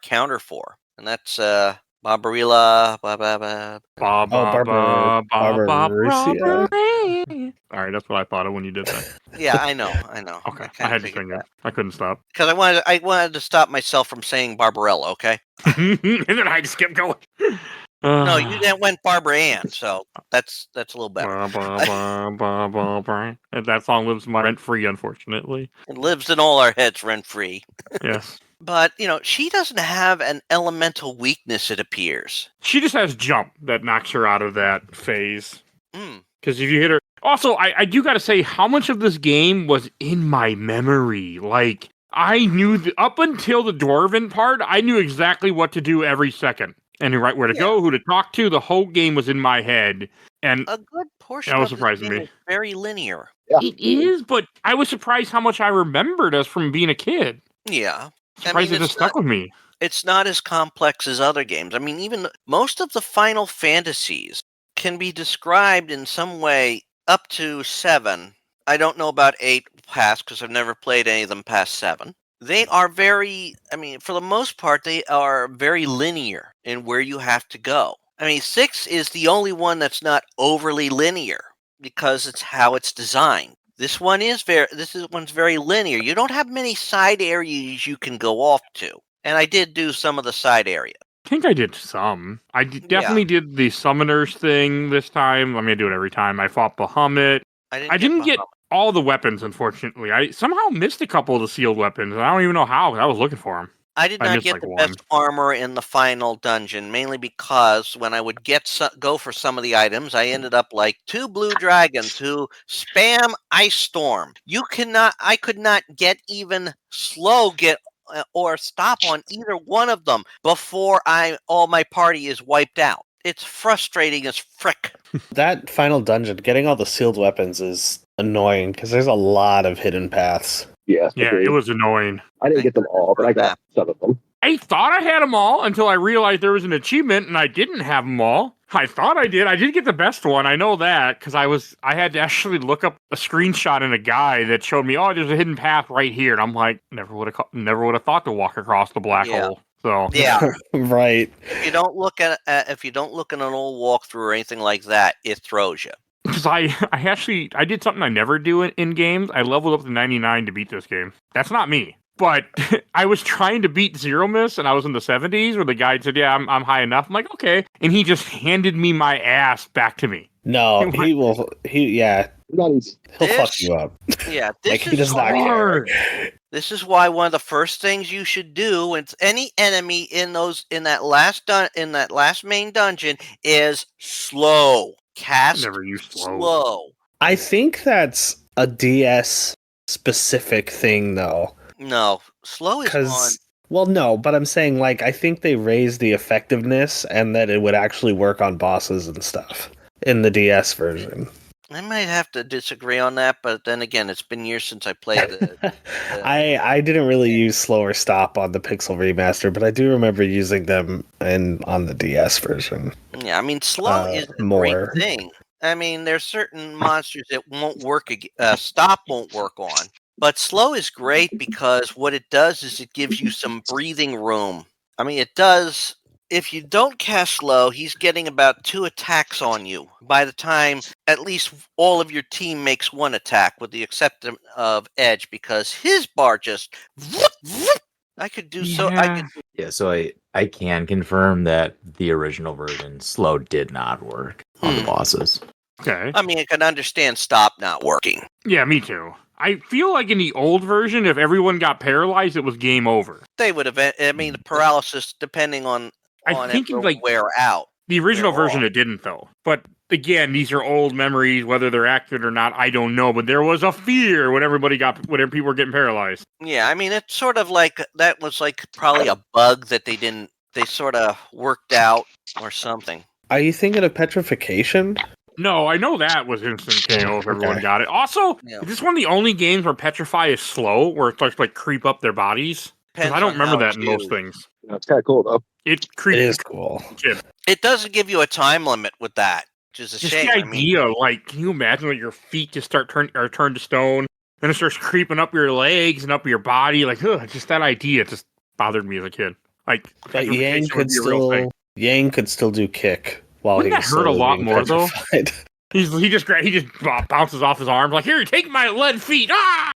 Speaker 6: counter for, and that's Barbarilla.
Speaker 2: All right, that's what I thought of when you did that.
Speaker 6: Yeah, I know.
Speaker 2: Okay, I had to finger. I couldn't stop
Speaker 6: because I wanted to stop myself from saying Barbarella. Okay,
Speaker 2: and then I just kept going.
Speaker 6: No, you then went Barbara Ann, so that's a little better.
Speaker 2: And that song lives rent free, unfortunately.
Speaker 6: It lives in all our heads rent free.
Speaker 2: Yes.
Speaker 6: But, she doesn't have an elemental weakness, it appears.
Speaker 2: She just has jump that knocks her out of that phase.
Speaker 6: Mm.
Speaker 2: Because if you hit her... Also, I do got to say, how much of this game was in my memory? Like, I knew up until the dwarven part, I knew exactly what to do every second. And right where to go, who to talk to. The whole game was in my head. And
Speaker 6: A good portion
Speaker 2: that was
Speaker 6: of this
Speaker 2: surprising
Speaker 6: game
Speaker 2: me.
Speaker 6: is very linear.
Speaker 5: Yeah.
Speaker 2: It is, but I was surprised how much I remembered us from being a kid.
Speaker 6: Yeah.
Speaker 2: Surprised it just stuck with me.
Speaker 6: It's not as complex as other games. I mean, even most of the Final Fantasies can be described in some way up to 7. I don't know about 8 past because I've never played any of them past 7. They are very, I mean, for the most part, they are very linear in where you have to go. I mean, 6 is the only one that's not overly linear because it's how it's designed. This one's very linear. You don't have many side areas you can go off to. And I did do some of the side areas.
Speaker 2: I think I did some. Definitely did the summoners thing this time. I mean, I do it every time. I fought Bahamut. I didn't get all the weapons, unfortunately. I somehow missed a couple of the sealed weapons, and I don't even know how. I was looking for them.
Speaker 6: I did not get the best armor in the final dungeon, mainly because when I would go for some of the items, I ended up like 2 blue dragons who spam Ice Storm. I could not get even slow or stop on either one of them before all my party is wiped out. It's frustrating as frick.
Speaker 4: That final dungeon, getting all the sealed weapons is annoying because there's a lot of hidden paths.
Speaker 5: Yeah,
Speaker 2: it was annoying.
Speaker 5: I didn't get them all, but I got some of them.
Speaker 2: I thought I had them all until I realized there was an achievement and I didn't have them all. I thought I did. I did get the best one. I know that because I had to actually look up a screenshot in a guide that showed me, oh, there's a hidden path right here, and I'm like, never would have thought to walk across the black hole. So
Speaker 6: yeah,
Speaker 4: right.
Speaker 6: If you don't look at an old walkthrough or anything like that, it throws you.
Speaker 2: Because I did something I never do in games. I leveled up to 99 to beat this game. That's not me. But I was trying to beat Zero Miss, and I was in the 70s, where the guy said, yeah, I'm high enough. I'm like, okay. And he just handed me my ass back to me.
Speaker 4: No, he will. He'll fuck you up.
Speaker 6: Yeah,
Speaker 4: he does not care.
Speaker 6: This is why one of the first things you should do with any enemy in that last main dungeon is slow. Cast
Speaker 2: never used
Speaker 6: slow.
Speaker 4: I think that's a DS specific thing, though.
Speaker 6: No, slow is on.
Speaker 4: Well, no, but I'm saying, like, I think they raised the effectiveness and that it would actually work on bosses and stuff in the DS version.
Speaker 6: I might have to disagree on that, but then again, it's been years since I played it.
Speaker 4: I didn't really use slow or stop on the Pixel remaster, but I do remember using them on the DS version.
Speaker 6: Yeah, I mean, slow is a great thing. I mean, there's certain monsters that won't work. Stop won't work on. But slow is great because what it does is it gives you some breathing room. I mean, it does. If you don't cast slow, he's getting about 2 attacks on you by the time at least all of your team makes 1 attack, with the exception of Edge, because his bar just. I could do so.
Speaker 3: Yeah, so I can confirm that the original version slow did not work on the bosses.
Speaker 2: Okay.
Speaker 6: I mean, I can understand stop not working.
Speaker 2: Yeah, me too. I feel like in the old version, if everyone got paralyzed, it was game over.
Speaker 6: They would have. I mean, the paralysis, depending on
Speaker 2: I think
Speaker 6: it, will wear out.
Speaker 2: The original version, it didn't, though. But again, these are old memories. Whether they're accurate or not, I don't know. But there was a fear when people were getting paralyzed.
Speaker 6: Yeah, I mean, it's sort of like that was like probably a bug that they sort of worked out or something.
Speaker 4: Are you thinking of petrification?
Speaker 2: No, I know that was instant KO if everyone got it. Also, is this one of the only games where Petrify is slow, where it starts to creep up their bodies? Because I don't remember that in most things.
Speaker 5: Yeah, it's kind of cool, though.
Speaker 4: It is cool.
Speaker 6: It doesn't give you a time limit with that, which is a shame.
Speaker 2: Just the idea, can you imagine your feet just start turn to stone, then it starts creeping up your legs and up your body? Just that idea just bothered me as a kid.
Speaker 4: But Yang could still do kick.
Speaker 2: Wouldn't that hurt a lot more, though? He just bounces off his arms here, take my lead feet! Ah!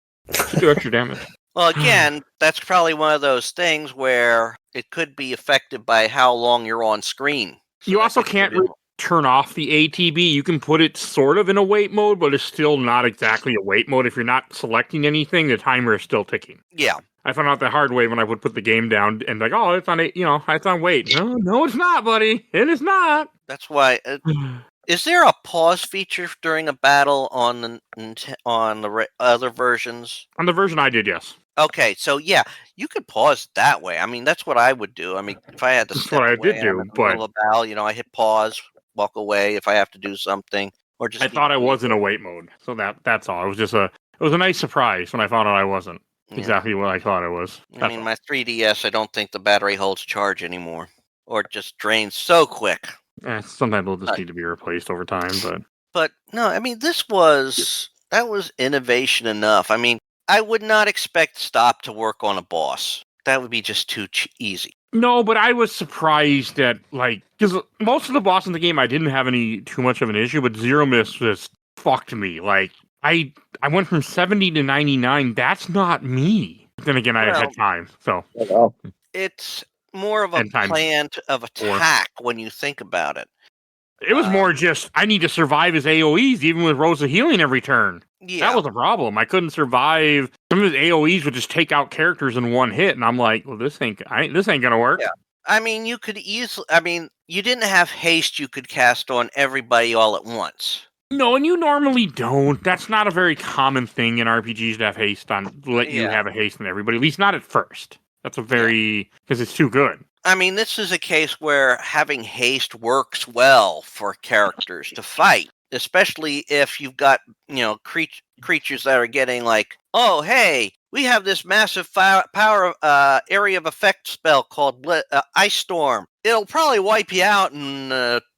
Speaker 2: Do extra damage.
Speaker 6: Well, again, that's probably one of those things where it could be affected by how long you're on screen.
Speaker 2: So you also can't turn off the ATB. You can put it sort of in a wait mode, but it's still not exactly a wait mode. If you're not selecting anything, the timer is still ticking.
Speaker 6: Yeah.
Speaker 2: I found out the hard way when I would put the game down and it's on it's on wait. No, it's not, buddy. It is not.
Speaker 6: That's why. Is there a pause feature during a battle on the other versions?
Speaker 2: On the version I did, yes.
Speaker 6: Okay, so yeah, you could pause that way. I mean, that's what I would do. I mean, if I had to
Speaker 2: That's
Speaker 6: step
Speaker 2: what I
Speaker 6: away
Speaker 2: did
Speaker 6: and I'm
Speaker 2: do,
Speaker 6: in the
Speaker 2: but
Speaker 6: middle of a battle, I hit pause, walk away if I have to do something, or just
Speaker 2: I
Speaker 6: leave
Speaker 2: thought I
Speaker 6: it
Speaker 2: was in
Speaker 6: leave
Speaker 2: a wait mode. So that's all. It was a nice surprise when I found out I wasn't
Speaker 6: it.
Speaker 2: exactly what I thought I was.
Speaker 6: I mean, my 3DS, I don't think the battery holds charge anymore, or it just drains so quick.
Speaker 2: Sometimes they'll just need to be replaced over time,
Speaker 6: But no, I mean, that was innovation enough. I mean, I would not expect Stop to work on a boss. That would be just too easy.
Speaker 2: no, but I was surprised that because most of the bosses in the game I didn't have too much of an issue, but Zero Miss just fucked me. Like I went from 70 to 99. That's not me. Then again, I had time, so
Speaker 5: Oh, wow.
Speaker 6: It's more of a
Speaker 2: And time.
Speaker 6: plan of attack when you think about it.
Speaker 2: It was more just I need to survive his AoEs, even with Rose of Healing every turn.
Speaker 6: Yeah.
Speaker 2: That was a problem. I couldn't survive. Some of his AoEs would just take out characters in one hit, and I'm like, well, this ain't gonna work.
Speaker 6: Yeah. I mean, you could easily. I mean, you didn't have haste you could cast on everybody all at once.
Speaker 2: No, and you normally don't. That's not a very common thing in RPGs to have haste on. Let you have a haste on everybody, at least not at first. That's a very because it's too good.
Speaker 6: I mean, this is a case where having haste works well for characters to fight, especially if you've got, creatures that are getting like, oh, hey, we have this massive power area of effect spell called Ice Storm. It'll probably wipe you out in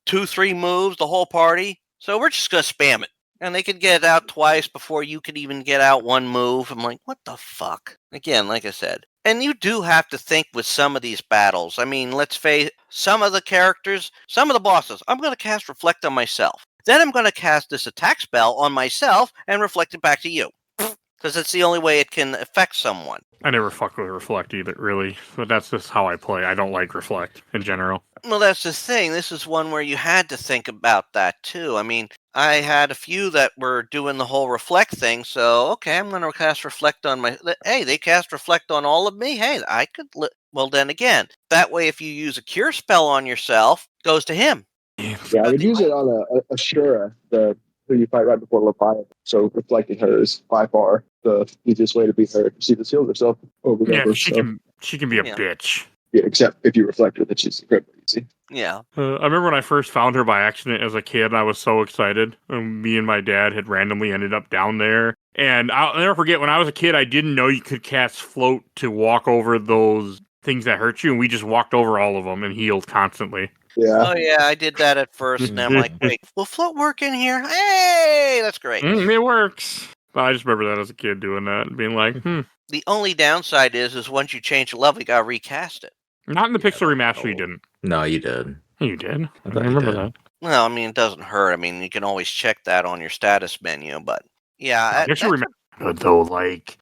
Speaker 6: 2-3 moves, the whole party. So we're just going to spam it. And they could get it out twice before you could even get out one move. I'm like, what the fuck? Again, like I said. And you do have to think with some of these battles. I mean, let's face some of the characters, some of the bosses. I'm going to cast Reflect on myself. Then I'm going to cast this attack spell on myself and reflect it back to you. Because it's the only way it can affect someone.
Speaker 2: I never fuck with Reflect either, really. But that's just how I play. I don't like Reflect in general.
Speaker 6: Well, that's the thing. This is one where you had to think about that, too. I mean, I had a few that were doing the whole Reflect thing, so, okay, I'm going to cast Reflect on my... Hey, they cast Reflect on all of me? Hey, I could... Well, then again, that way if you use a Cure spell on yourself, it goes to him.
Speaker 5: Yeah, I would use it on a Shura, who you fight right before Leviathan. So reflecting her is by far the easiest way to beat her. She just heals herself over and over.
Speaker 2: She can be a bitch.
Speaker 5: Yeah, except if you reflect her, that she's incredibly easy.
Speaker 6: Yeah.
Speaker 2: I remember when I first found her by accident as a kid, I was so excited. Me and my dad had randomly ended up down there. And I'll never forget, when I was a kid, I didn't know you could cast Float to walk over those things that hurt you, and we just walked over all of them and healed constantly.
Speaker 5: Yeah.
Speaker 6: Oh, yeah, I did that at first, and I'm like, wait, will Float work in here? Hey, that's great.
Speaker 2: It works. But I just remember that as a kid doing that and being like,
Speaker 6: The only downside is once you change the level, you gotta recast it.
Speaker 2: Not in the Pixel Remaster, you didn't.
Speaker 3: No, you did.
Speaker 2: You did? I
Speaker 3: thought
Speaker 2: remember
Speaker 3: you did.
Speaker 2: that.
Speaker 6: Well, I mean, it doesn't hurt. I mean, you can always check that on your status menu, but yeah.
Speaker 2: Pixel Remaster, good though. Like,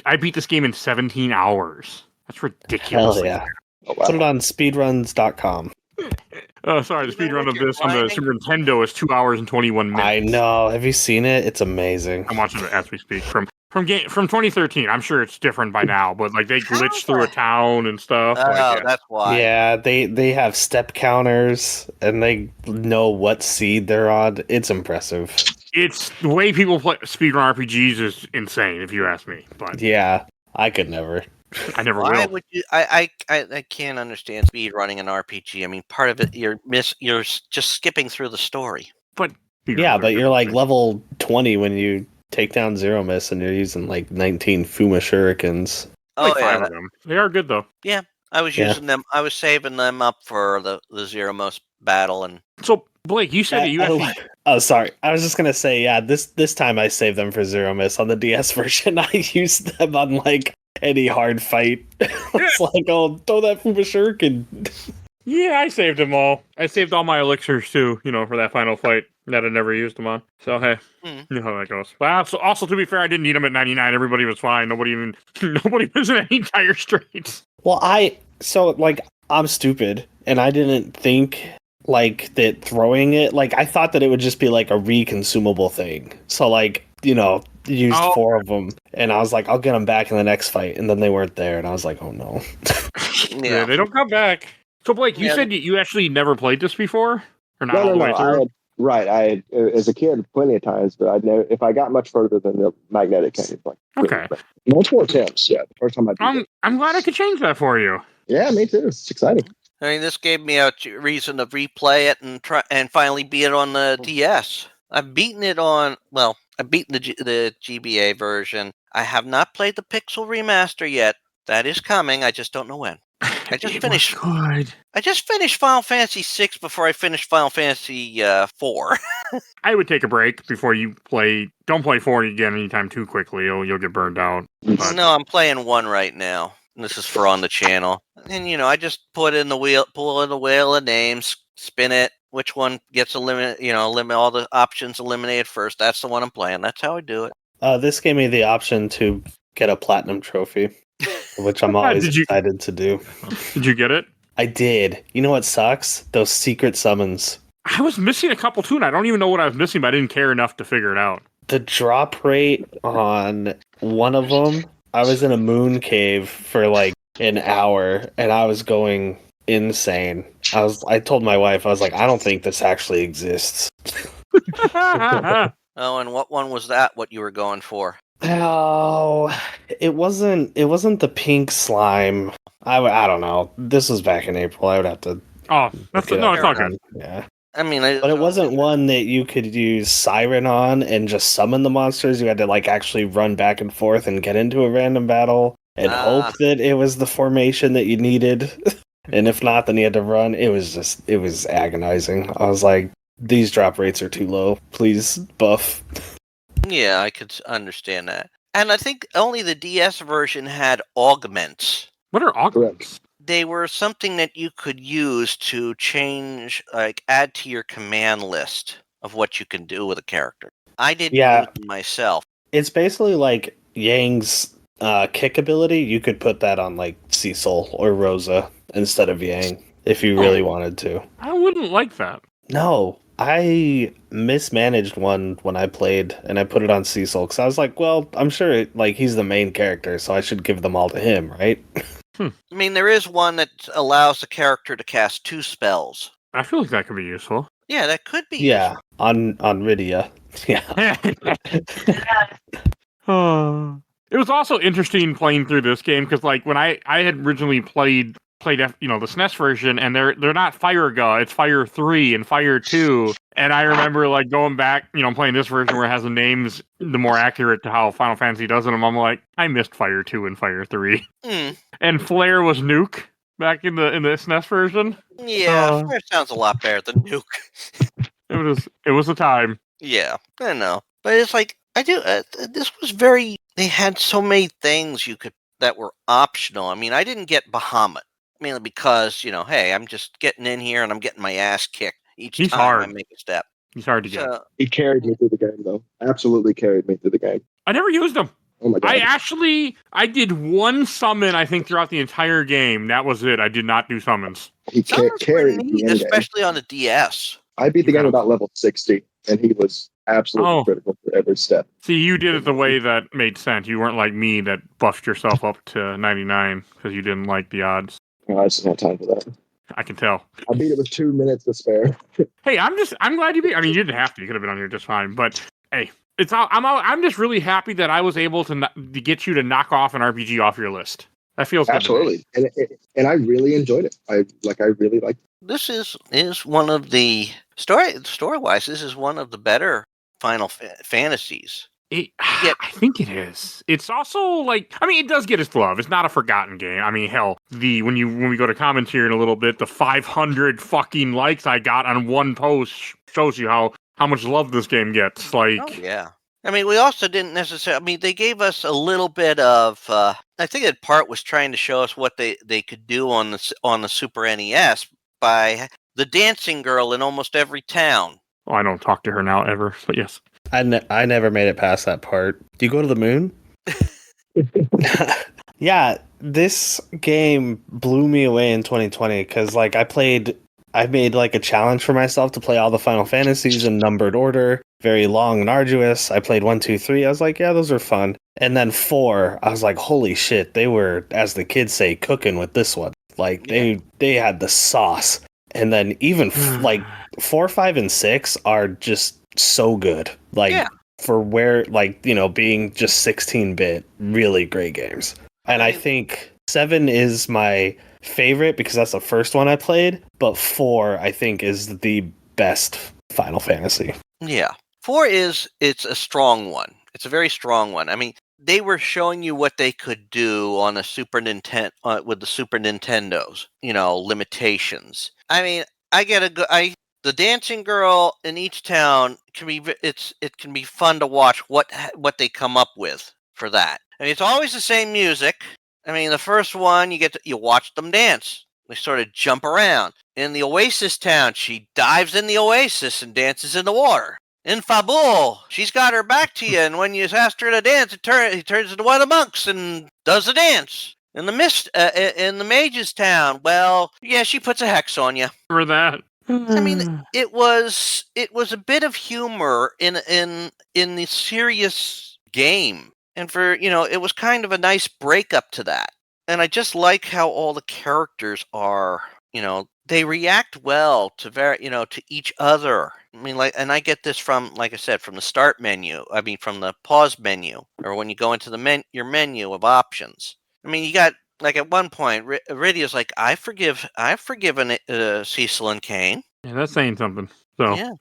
Speaker 2: I beat this game in 17 hours. That's ridiculous.
Speaker 7: Hell yeah.
Speaker 5: Oh, wow.
Speaker 7: Put it on speedruns.com.
Speaker 2: Sorry, the speedrun of this on the Super Nintendo is 2 hours and 21 minutes.
Speaker 7: I know. Have you seen it? It's amazing.
Speaker 2: I'm watching it as we speak. From 2013. I'm sure it's different by now, but like they glitch through a town and stuff.
Speaker 6: Oh, that's why.
Speaker 7: Yeah, they have step counters and they know what seed they're on. It's impressive.
Speaker 2: It's the way people play speedrun RPGs is insane, if you ask me. But
Speaker 7: Yeah, I could never.
Speaker 2: I never
Speaker 6: Why
Speaker 2: will.
Speaker 6: would you? I can't understand speed running an RPG. I mean, part of it you're just skipping through the story.
Speaker 2: But
Speaker 7: Yeah, but you're like level 20 when you take down Zero Miss and you're using like 19 Fuma Shurikens.
Speaker 2: like
Speaker 6: Oh
Speaker 2: 5
Speaker 6: yeah,
Speaker 2: of them. They are good though.
Speaker 6: I was using them. I was saving them up for the Zero Most battle, and
Speaker 2: So Blake, you said that you actually.
Speaker 7: Oh, sorry. I was just gonna say, yeah. This time I saved them for Zero Miss on the DS version. I used them on like any hard fight. It's like, oh, throw that Fuma Shuriken.
Speaker 2: Yeah, I saved them all. I saved all my elixirs too, for that final fight that I never used them on. So hey, you know how that goes. But also to be fair, I didn't need them at 99. Everybody was fine. Nobody was in any dire straits.
Speaker 7: Well, I'm stupid, and I didn't think like that throwing it. Like I thought that it would just be like a reconsumable thing. So like used 4 of them, and I was like, I'll get them back in the next fight, and then they weren't there, and I was like, oh no.
Speaker 2: Yeah, they don't come back. So Blake, you said you actually never played this before, or not all the way through?
Speaker 5: Right. I as a kid plenty of times, but I know if I got much further than the magnetic cave, like
Speaker 2: Okay.
Speaker 5: multiple attempts. Yeah, the first time I beat it.
Speaker 2: I'm glad I could change that for you.
Speaker 5: Yeah, me too. It's exciting.
Speaker 6: I mean, this gave me a reason to replay it and try and finally beat it on the DS. I've beaten it on. Well, I've beaten the GBA version. I have not played the Pixel remaster yet. That is coming. I just don't know when. I just finished.
Speaker 2: Good.
Speaker 6: I just finished Final Fantasy VI before I finished Final Fantasy IV.
Speaker 2: I would take a break before you play. Don't play 4 again anytime too quickly. You'll get burned out. But
Speaker 6: No, I'm playing 1 right now. This is for on the channel, and I just pull in the wheel of names, spin it. Which one gets eliminated? Limit all the options eliminated first. That's the one I'm playing. That's how I do it.
Speaker 7: This gave me the option to get a platinum trophy, which I'm always excited to do.
Speaker 2: Did you get it?
Speaker 7: I did. You know what sucks? Those secret summons.
Speaker 2: I was missing a couple too, and I don't even know what I was missing, but I didn't care enough to figure it out.
Speaker 7: The drop rate on one of them, I was in a moon cave for like an hour, and I was going insane. I told my wife, I was like, I don't think this actually exists.
Speaker 6: Oh, and what one was that? What you were going for?
Speaker 7: Oh, it wasn't the pink slime. I don't know. This was back in April. I would have to.
Speaker 2: Oh, it's all good.
Speaker 7: Yeah.
Speaker 6: I mean,
Speaker 7: But it wasn't one that you could use Siren on and just summon the monsters. You had to like actually run back and forth and get into a random battle and hope that it was the formation that you needed. And if not, then you had to run. It was agonizing. I was like, these drop rates are too low. Please buff.
Speaker 6: Yeah, I could understand that. And I think only the DS version had augments.
Speaker 2: What are augments?
Speaker 6: They were something that you could use to change, like add to your command list of what you can do with a character. I didn't use them myself.
Speaker 7: It's basically like Yang's kick ability. You could put that on like Cecil or Rosa instead of Yang if you really wanted to.
Speaker 2: I wouldn't like that.
Speaker 7: No, I mismanaged one when I played, and I put it on Cecil because I was like, well, I'm sure like he's the main character, so I should give them all to him, right?
Speaker 6: I mean, there is one that allows the character to cast 2 spells.
Speaker 2: I feel like that could be useful.
Speaker 6: Yeah, that could be.
Speaker 7: Yeah, on Rydia. Yeah.
Speaker 2: It was also interesting playing through this game because, like, when I had originally played the SNES version, and they're not Fire Ga, it's Fire 3 and Fire 2, and I remember like going back, playing this version where it has the names the more accurate to how Final Fantasy does it, and I'm like, I missed Fire 2 and Fire 3, and Flare was Nuke back in the SNES version.
Speaker 6: Yeah, Flare sounds a lot better than Nuke.
Speaker 2: It was a time.
Speaker 6: Yeah, I know, but it's like this was very. They had so many things that were optional. I mean, I didn't get Bahamut. Mainly because, hey, I'm just getting in here and I'm getting my ass kicked each time I make a step.
Speaker 2: He's hard to get.
Speaker 5: He carried me through the game, though. Absolutely carried me through the game.
Speaker 2: I never used him.
Speaker 5: Oh my god!
Speaker 2: I did one summon, I think, throughout the entire game. That was it. I did not do summons.
Speaker 5: He carried me,
Speaker 6: especially on the DS.
Speaker 5: I beat the game about level 60, and he was absolutely critical for every step.
Speaker 2: See, you did it the way that made sense. You weren't like me that buffed yourself up to 99 because you didn't like the odds.
Speaker 5: Oh, I just don't have time for that.
Speaker 2: I can tell.
Speaker 5: I beat it with 2 minutes to spare.
Speaker 2: Hey, I'm glad you beat. I mean, you didn't have to. You could have been on here just fine. But hey, I'm just really happy that I was able to get you to knock off an RPG off your list. That feels good.
Speaker 5: Absolutely, and I really enjoyed it. I really liked it.
Speaker 6: This is one of the story-wise. This is one of the better Final Fantasies.
Speaker 2: I think it is. It's also like, I mean, it does get its love. It's not a forgotten game. I mean, hell, when we go to comments here in a little bit, the 500 fucking likes I got on one post shows you how much love this game gets. Like,
Speaker 6: oh, yeah. I mean, we also didn't necessarily. I mean, they gave us a little bit of. I think that part was trying to show us what they could do on the Super NES by the dancing girl in almost every town.
Speaker 2: Oh, I don't talk to her now ever, but yes.
Speaker 7: I never made it past that part. Do you go to the moon? Yeah, this game blew me away in 2020 because like I made like a challenge for myself to play all the Final Fantasies in numbered order, very long and arduous. I played 1, 2, 3. I was like, yeah, those are fun. And then 4, I was like, holy shit, they were, as the kids say, cooking with this one. Like they had the sauce. And then even like 4, 5, and 6 are just so good. Like
Speaker 6: Yeah.
Speaker 7: for where like, being just 16-bit, really great games. And I think 7 is my favorite because that's the first one I played, but 4 I think is the best Final Fantasy.
Speaker 6: Yeah. 4 it's a strong one. It's a very strong one. I mean, they were showing you what they could do on a Super Nintendo with the Super Nintendos, limitations. I mean, the dancing girl in each town it can be fun to watch what they come up with for that. I mean, it's always the same music. I mean, the first one you watch them dance. They sort of jump around. In the Oasis town, she dives in the Oasis and dances in the water. In Fabul, she's got her back to you, and when you ask her to dance, he turns into one of the monks and does the dance. In the Mage's town, well, yeah, she puts a hex on you.
Speaker 2: For that.
Speaker 6: I mean, it was a bit of humor in the serious game, and it was kind of a nice breakup to that. And I just like how all the characters are, they react well to to each other. I mean, and I get this from, like I said, from the start menu. I mean, from the pause menu, or when you go into your menu of options. I mean, you got like at one point, Iridia's like, I've forgiven Cecil and Kane.
Speaker 2: Yeah, that's saying something. So.
Speaker 6: Yeah.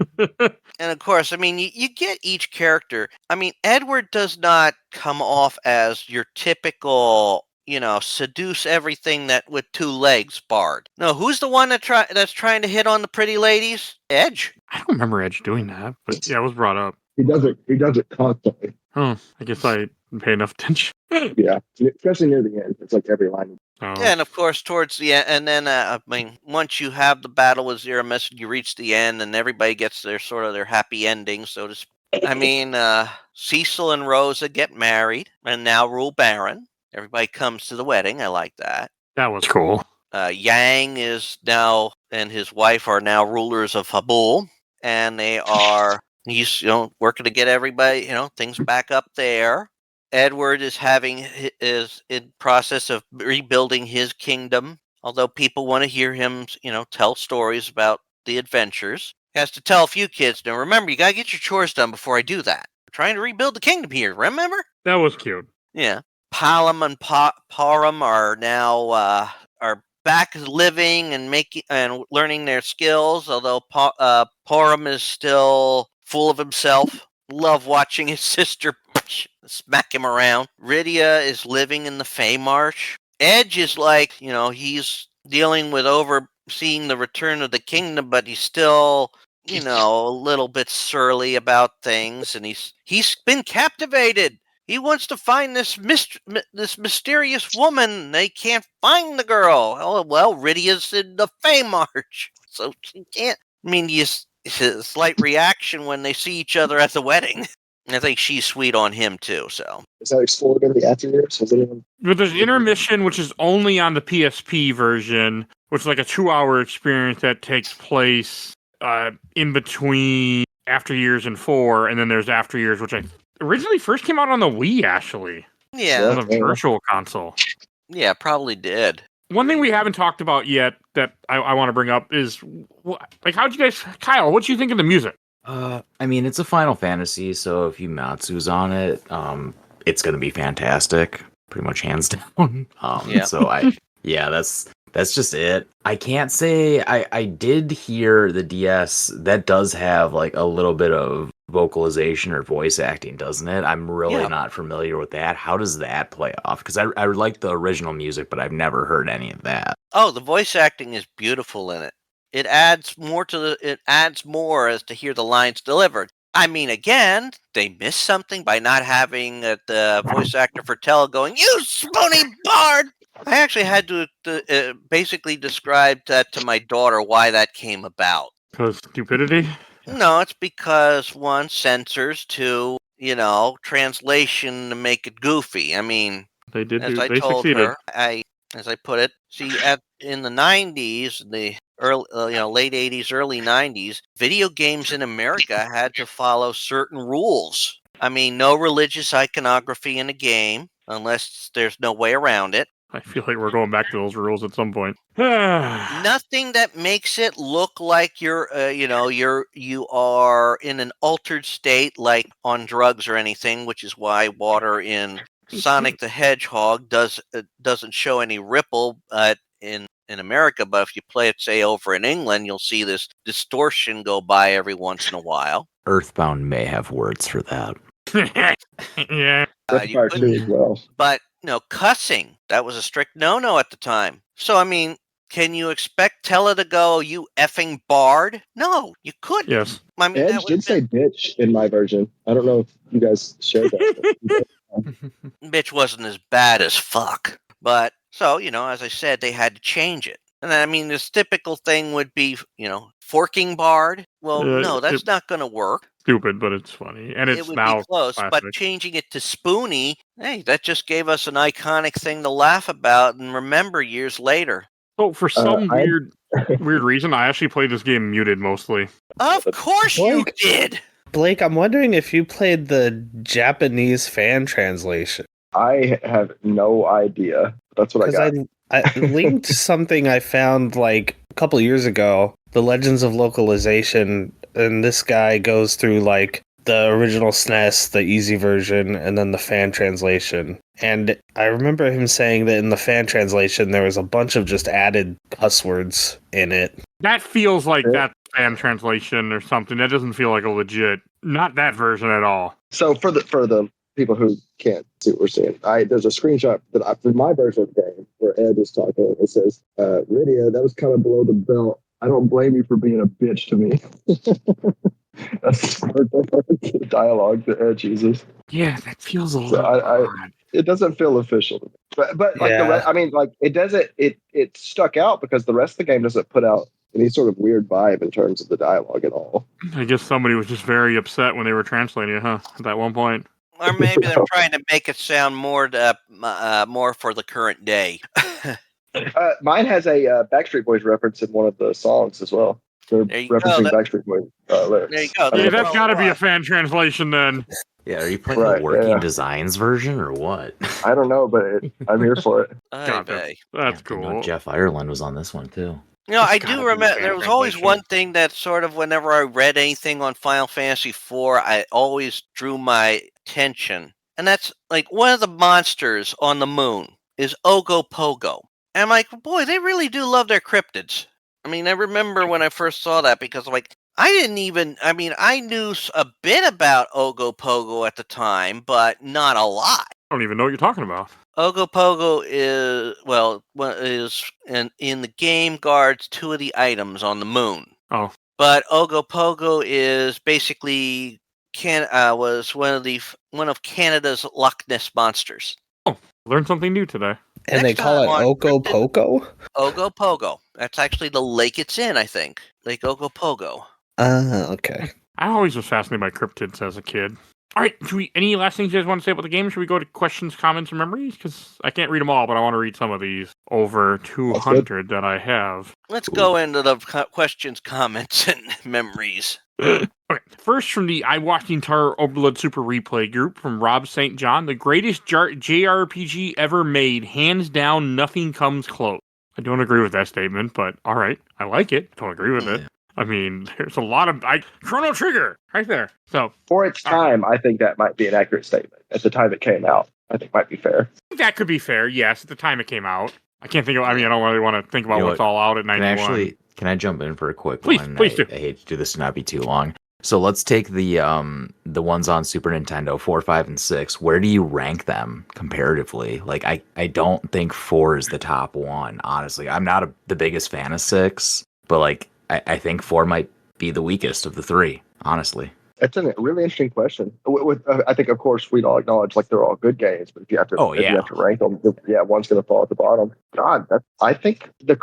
Speaker 6: And of course, I mean, you get each character. I mean, Edward does not come off as your typical, seduce everything that with 2 legs bard. No, who's the one that's trying to hit on the pretty ladies? Edge.
Speaker 2: I don't remember Edge doing that, but yeah, it was brought up.
Speaker 5: He does it constantly.
Speaker 2: Oh, I guess I didn't pay enough attention.
Speaker 5: Yeah, especially near the end. It's like every line.
Speaker 2: Oh.
Speaker 6: Yeah, and of course, towards the end, and then I mean, once you have the battle with Zeramis, you reach the end, and everybody gets their happy ending, so to speak. I mean, Cecil and Rosa get married and now rule Baron. Everybody comes to the wedding. I like that.
Speaker 2: That was cool.
Speaker 6: Yang is now and his wife are now rulers of Fabul, and he's working to get everybody things back up there. Edward is in process of rebuilding his kingdom, although people want to hear him tell stories about the adventures. He has to tell a few kids, now remember, you gotta get your chores done before I do that. We're trying to rebuild the kingdom here, remember?
Speaker 2: That was cute.
Speaker 6: Yeah. Palam and Param are now are back living and learning their skills, although Param is still full of himself. Love watching his sister smack him around. Rydia is living in the Fey Marsh. Edge is like, he's dealing with overseeing the return of the kingdom, but he's still, a little bit surly about things, and he's been captivated. He wants to find this mysterious woman. They can't find the girl. Oh, well, Rydia's in the Fey March, so she can't. I mean, it's a slight reaction when they see each other at the wedding. I think she's sweet on him, too, so.
Speaker 5: Is that explored in the after years? Has anyone?
Speaker 2: But there's intermission, which is only on the PSP version, which is like a 2-hour experience that takes place in between After Years and 4, and then there's After Years, which I originally first came out on the Wii, actually.
Speaker 6: Yeah.
Speaker 2: On the virtual console.
Speaker 6: Yeah, probably did.
Speaker 2: One thing we haven't talked about yet that I want to bring up is, how'd you guys, Kyle, what'd you think of the music?
Speaker 3: I mean, it's a Final Fantasy, so if Matsu's on it, it's gonna be fantastic, pretty much hands down.
Speaker 6: Yeah.
Speaker 3: So that's just it. I can't say I did hear the DS that does have like a little bit of vocalization or voice acting, doesn't it? I'm really not familiar with that. How does that play off? Because I like the original music, but I've never heard any of that.
Speaker 6: Oh, the voice acting is beautiful in it. It adds more as to hear the lines delivered. I mean, again, they missed something by not having the voice actor for Tell going, "You spoony bard!" I actually had to basically describe that to my daughter why that came about.
Speaker 2: Because stupidity?
Speaker 6: No, it's because, one, censors, two, translation to make it goofy. I mean,
Speaker 2: they
Speaker 6: told
Speaker 2: succeeded.
Speaker 6: her, as I put it, see, in the 90s, the early, late 80s, early 90s, video games in America had to follow certain rules. I mean, no religious iconography in a game, unless there's no way around it.
Speaker 2: I feel like we're going back to those rules at some point.
Speaker 6: Nothing that makes it look like you are in an altered state, like on drugs or anything, which is why water in Sonic the Hedgehog doesn't show any ripple in America. But if you play it, say, over in England, you'll see this distortion go by every once in a while.
Speaker 3: Earthbound may have words for that.
Speaker 2: Yeah.
Speaker 5: Breath of
Speaker 6: You
Speaker 5: Fire
Speaker 6: couldn't-
Speaker 5: 2 as well.
Speaker 6: But cussing, that was a strict no-no at the time. So I mean, can you expect Tella to go, "You effing bard"? No, you couldn't.
Speaker 2: Yes.
Speaker 6: I mean, that
Speaker 5: Edge
Speaker 6: would
Speaker 5: did say bitch in my version. I don't know if you guys shared that.
Speaker 6: bitch wasn't as bad as fuck. But so, as I said, they had to change it. And then, I mean, this typical thing would be, forking bard. Well, no, that's not going to work.
Speaker 2: Stupid, but it's funny. And it's
Speaker 6: It would
Speaker 2: now
Speaker 6: be close,
Speaker 2: classic.
Speaker 6: but changing it to spoony, hey, that just gave us an iconic thing to laugh about and remember years later.
Speaker 2: So for some
Speaker 5: I-
Speaker 2: weird reason, I actually played this game muted mostly.
Speaker 6: Of course you
Speaker 7: Blake.
Speaker 6: did!
Speaker 7: Blake, I'm wondering if you played the Japanese fan translation.
Speaker 5: I have no idea. That's what I
Speaker 7: Because
Speaker 5: got.
Speaker 7: I linked something I found like a couple years ago, The Legends of Localization, and this guy goes through like the original SNES, the easy version, and then the fan translation. And I remember him saying that in the fan translation, there was a bunch of just added cuss words in it.
Speaker 2: That feels like
Speaker 5: Yeah.
Speaker 2: that fan translation or something. That doesn't feel like a legit. Not that version at all.
Speaker 5: So for the people who can't see what we're seeing, there's a screenshot for my version of the game where Ed is talking. It says, "Lydia, that was kind of below the belt. I don't blame you for being a bitch to me." That's the dialogue that Ed uses.
Speaker 2: Yeah, that feels a
Speaker 5: So
Speaker 2: little odd.
Speaker 5: It doesn't feel official to me. But like the
Speaker 7: Yeah.
Speaker 5: rest, I mean, like it doesn't. It stuck out because the rest of the game doesn't put out any sort of weird vibe in terms of the dialogue at all.
Speaker 2: I guess somebody was just very upset when they were translating it, huh? At that one point.
Speaker 6: Or maybe they're trying to make it sound more for the current day.
Speaker 5: Mine has a Backstreet Boys reference in one of the songs as well. They're
Speaker 6: There you go,
Speaker 5: referencing
Speaker 6: that-
Speaker 5: Backstreet Boys lyrics.
Speaker 6: There you go.
Speaker 5: I don't
Speaker 2: Yeah,
Speaker 5: know
Speaker 2: that's
Speaker 5: if
Speaker 2: got to be a
Speaker 6: What?
Speaker 2: fan translation then.
Speaker 3: Yeah, are you playing
Speaker 5: Right,
Speaker 3: the working
Speaker 5: yeah.
Speaker 3: designs version or what?
Speaker 5: I don't know, but I'm here for it.
Speaker 6: Ay
Speaker 2: God,
Speaker 6: vey.
Speaker 2: that's
Speaker 3: I didn't know
Speaker 2: cool.
Speaker 3: Jeff Ireland was on this one too.
Speaker 6: I
Speaker 2: gotta
Speaker 6: do
Speaker 2: be
Speaker 6: remember
Speaker 2: fan
Speaker 6: there was always
Speaker 2: translation.
Speaker 6: one thing that sort of, whenever I read anything on Final Fantasy IV, I always drew my attention. And that's like one of the monsters on the moon is Ogo Pogo. And I'm like, boy, they really do love their cryptids. I mean, I remember when I first saw that because I knew a bit about Ogo Pogo at the time, but not a lot.
Speaker 2: I don't even know what you're talking about.
Speaker 6: Ogo Pogo is in the game guards two of the items on the moon.
Speaker 2: Oh.
Speaker 6: But Ogo Pogo is basically was one of Canada's Loch Ness monsters.
Speaker 2: Learned something new today.
Speaker 7: And
Speaker 6: Next
Speaker 7: they call it
Speaker 6: time on
Speaker 7: Oko
Speaker 6: Cryptid-
Speaker 7: Poco?
Speaker 6: Ogo Pogo. That's actually the lake it's in, I think. Lake Ogo Pogo.
Speaker 7: Okay.
Speaker 2: I always was fascinated by cryptids as a kid. All right, any last things you guys want to say about the game? Should we go to questions, comments, and memories? Because I can't read them all, but I want to read some of these. Over 200 that I have.
Speaker 6: Let's go into the questions, comments, and memories.
Speaker 2: Okay, first from the I watched the entire Overload Super Replay group from Rob St. John. The greatest JRPG ever made. Hands down, nothing comes close. I don't agree with that statement, but all right. I like it. I don't agree with it. I mean, there's a lot of... Chrono Trigger! Right there. So,
Speaker 5: For its time, I think that might be an accurate statement. At the time it came out, I think might be fair.
Speaker 2: that could be fair, yes, at the time it came out. I can't think of... I mean, I don't really want to think about
Speaker 3: You know
Speaker 2: what's all out at
Speaker 3: Can
Speaker 2: 91.
Speaker 3: I jump in for a quick
Speaker 2: Please,
Speaker 3: one?
Speaker 2: please do.
Speaker 3: I hate to do this to not be too long. So let's take the ones on Super Nintendo, 4, 5, and 6. Where do you rank them comparatively? Like, I don't think 4 is the top one, honestly. I'm not the biggest fan of 6, but like I think 4 might be the weakest of the 3, honestly.
Speaker 5: It's a really interesting question. I think, of course, we'd all acknowledge like they're all good games, but if you have to, if you have to rank them, one's going to fall at the bottom. God, I think the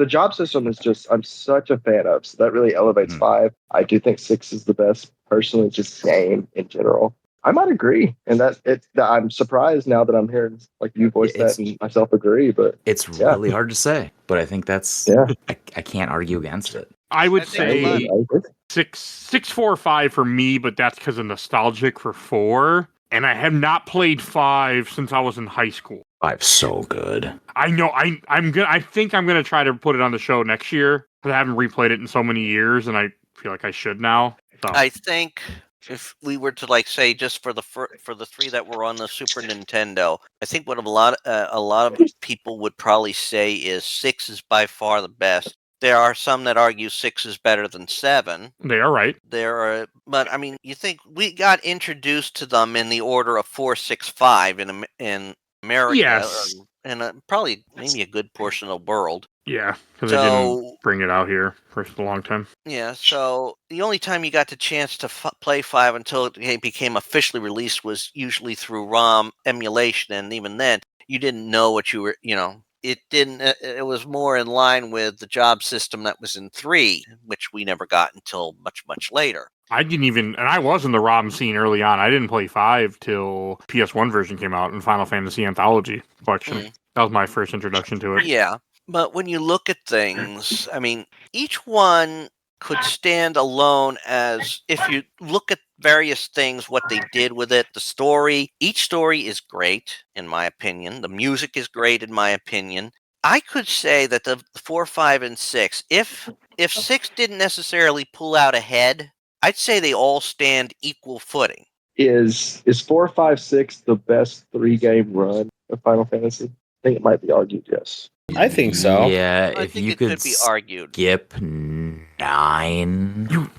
Speaker 5: job system is just I'm such a fan of. So that really elevates 5. I do think 6 is the best, personally, just game in general. I might agree, and I'm surprised now that I'm hearing like you voice that and myself agree. But
Speaker 3: it's really hard to say. But I think that's I can't argue against it.
Speaker 2: I would
Speaker 6: I think
Speaker 2: say 6, 4, 5 for me, but that's because of nostalgic for 4. And I have not played 5 since I was in high school.
Speaker 3: 5's so good.
Speaker 2: I know. I think I'm gonna try to put it on the show next year because I haven't replayed it in so many years, and I feel like I should now. So.
Speaker 6: I think if we were to like say just for the 3 that were on the Super Nintendo, I think what a lot of people would probably say is 6 is by far the best. There are some that argue 6 is better than 7.
Speaker 2: They are right.
Speaker 6: But I mean, you think we got introduced to them in the order of 4, 6, 5 in America,
Speaker 2: Yes.
Speaker 6: and probably maybe a good portion of the world.
Speaker 2: Yeah, because they didn't bring it out here for a long time.
Speaker 6: Yeah, so the only time you got the chance to play 5 until it became officially released was usually through ROM emulation, and even then, you didn't know what you were, it didn't. It was more in line with the job system that was in 3, which we never got until much, much later.
Speaker 2: I didn't even, and I was in the ROM scene early on. I didn't play 5 till PS1 version came out in Final Fantasy Anthology Collection. That was my first introduction to it.
Speaker 6: Yeah, but when you look at things, I mean, each one could stand alone as if you look at various things, what they did with it, the story. Each story is great, in my opinion. The music is great, in my opinion. I could say that the 4, 5, and 6, if 6 didn't necessarily pull out ahead, I'd say they all stand equal footing.
Speaker 5: Is 4, 5, 6 the best 3-game run of Final Fantasy? I think it might be argued, yes.
Speaker 7: I think so.
Speaker 3: Yeah,
Speaker 6: I
Speaker 3: if
Speaker 6: think
Speaker 3: you
Speaker 6: it
Speaker 3: could
Speaker 6: be argued.
Speaker 3: skip 9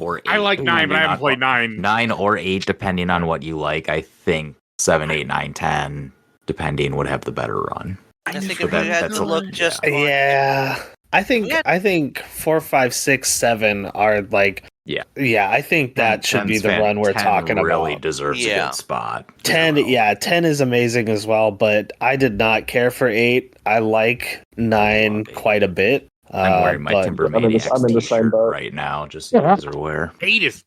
Speaker 3: or 8.
Speaker 2: I like 9, but I haven't played 9.
Speaker 3: 9 or 8, depending on what you like. I think 7, 8, 9, 10, depending, would have the better run.
Speaker 6: I think
Speaker 3: So
Speaker 6: if we had
Speaker 3: that's
Speaker 6: to
Speaker 3: a-
Speaker 6: look just
Speaker 7: Yeah. I think 4, 5, 6, 7 are like yeah. I think that should be the run we're talking
Speaker 3: really
Speaker 7: about.
Speaker 3: Deserves a good spot.
Speaker 7: 10, 10 is amazing as well, but I did not care for 8. I like 9 quite a bit.
Speaker 3: I'm wearing my Timber Maniacs
Speaker 5: I'm in the same
Speaker 3: t-shirt
Speaker 5: boat
Speaker 3: right now, just so you guys are aware.
Speaker 2: 8 is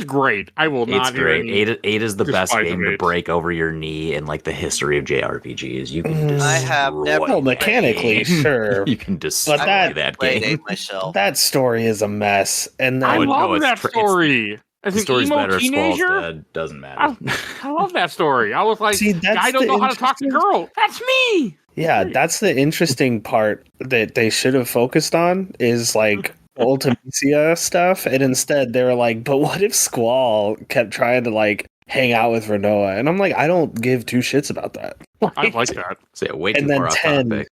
Speaker 2: great. I will not.
Speaker 3: 8's great. 8 is the best
Speaker 2: despise
Speaker 3: game
Speaker 2: of
Speaker 3: to
Speaker 2: 8.
Speaker 3: break over your knee in like the history of JRPGs. You can
Speaker 6: I have never
Speaker 7: Well, mechanically, sure.
Speaker 3: You can destroy
Speaker 7: that-
Speaker 3: that
Speaker 6: played
Speaker 3: game.
Speaker 6: 8 myself.
Speaker 7: That story is a mess. And
Speaker 2: I
Speaker 7: then
Speaker 2: love
Speaker 3: it's
Speaker 2: that story. As
Speaker 3: The
Speaker 2: an
Speaker 3: story's
Speaker 2: emo
Speaker 3: better. Squall's
Speaker 2: teenager,
Speaker 3: dead. Doesn't matter.
Speaker 2: I love that story. I was like,
Speaker 7: See, that's
Speaker 2: I don't
Speaker 7: the
Speaker 2: know how to talk to
Speaker 7: interesting-
Speaker 2: girl. That's me.
Speaker 7: yeah, that's the interesting part that they should have focused on is like Ultimisia stuff. And instead they were like, but what if Squall kept trying to like hang out with Renoa? And I'm like, I don't give 2 shits about that.
Speaker 2: I like that.
Speaker 3: So yeah, way too
Speaker 7: And then
Speaker 3: far off
Speaker 7: 10,
Speaker 3: topic.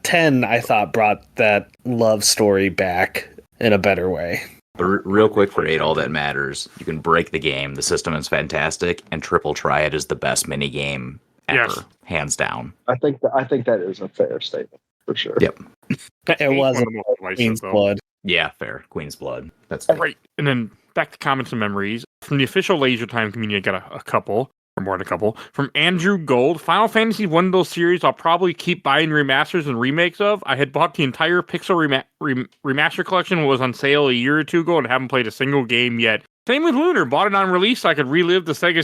Speaker 7: 10 I thought brought that love story back in a better way.
Speaker 3: But real quick for 8, all that matters, you can break the game. The system is fantastic, and Triple Triad is the best mini game ever,
Speaker 2: Yes.
Speaker 3: hands down.
Speaker 5: I think that is a fair statement for sure.
Speaker 3: Yep.
Speaker 7: It wasn't Queen's Blood.
Speaker 3: Yeah, fair. Queen's Blood. That's
Speaker 2: All
Speaker 3: fair.
Speaker 2: right, and then back to comments and memories from the official Laser Time community. I got a couple. Or more than a couple. From Andrew Gold, Final Fantasy one of those series I'll probably keep buying remasters and remakes of. I had bought the entire Pixel remaster collection when it was on sale a year or 2 ago and haven't played a single game yet. Same with Lunar. Bought it on release so I could relive the Sega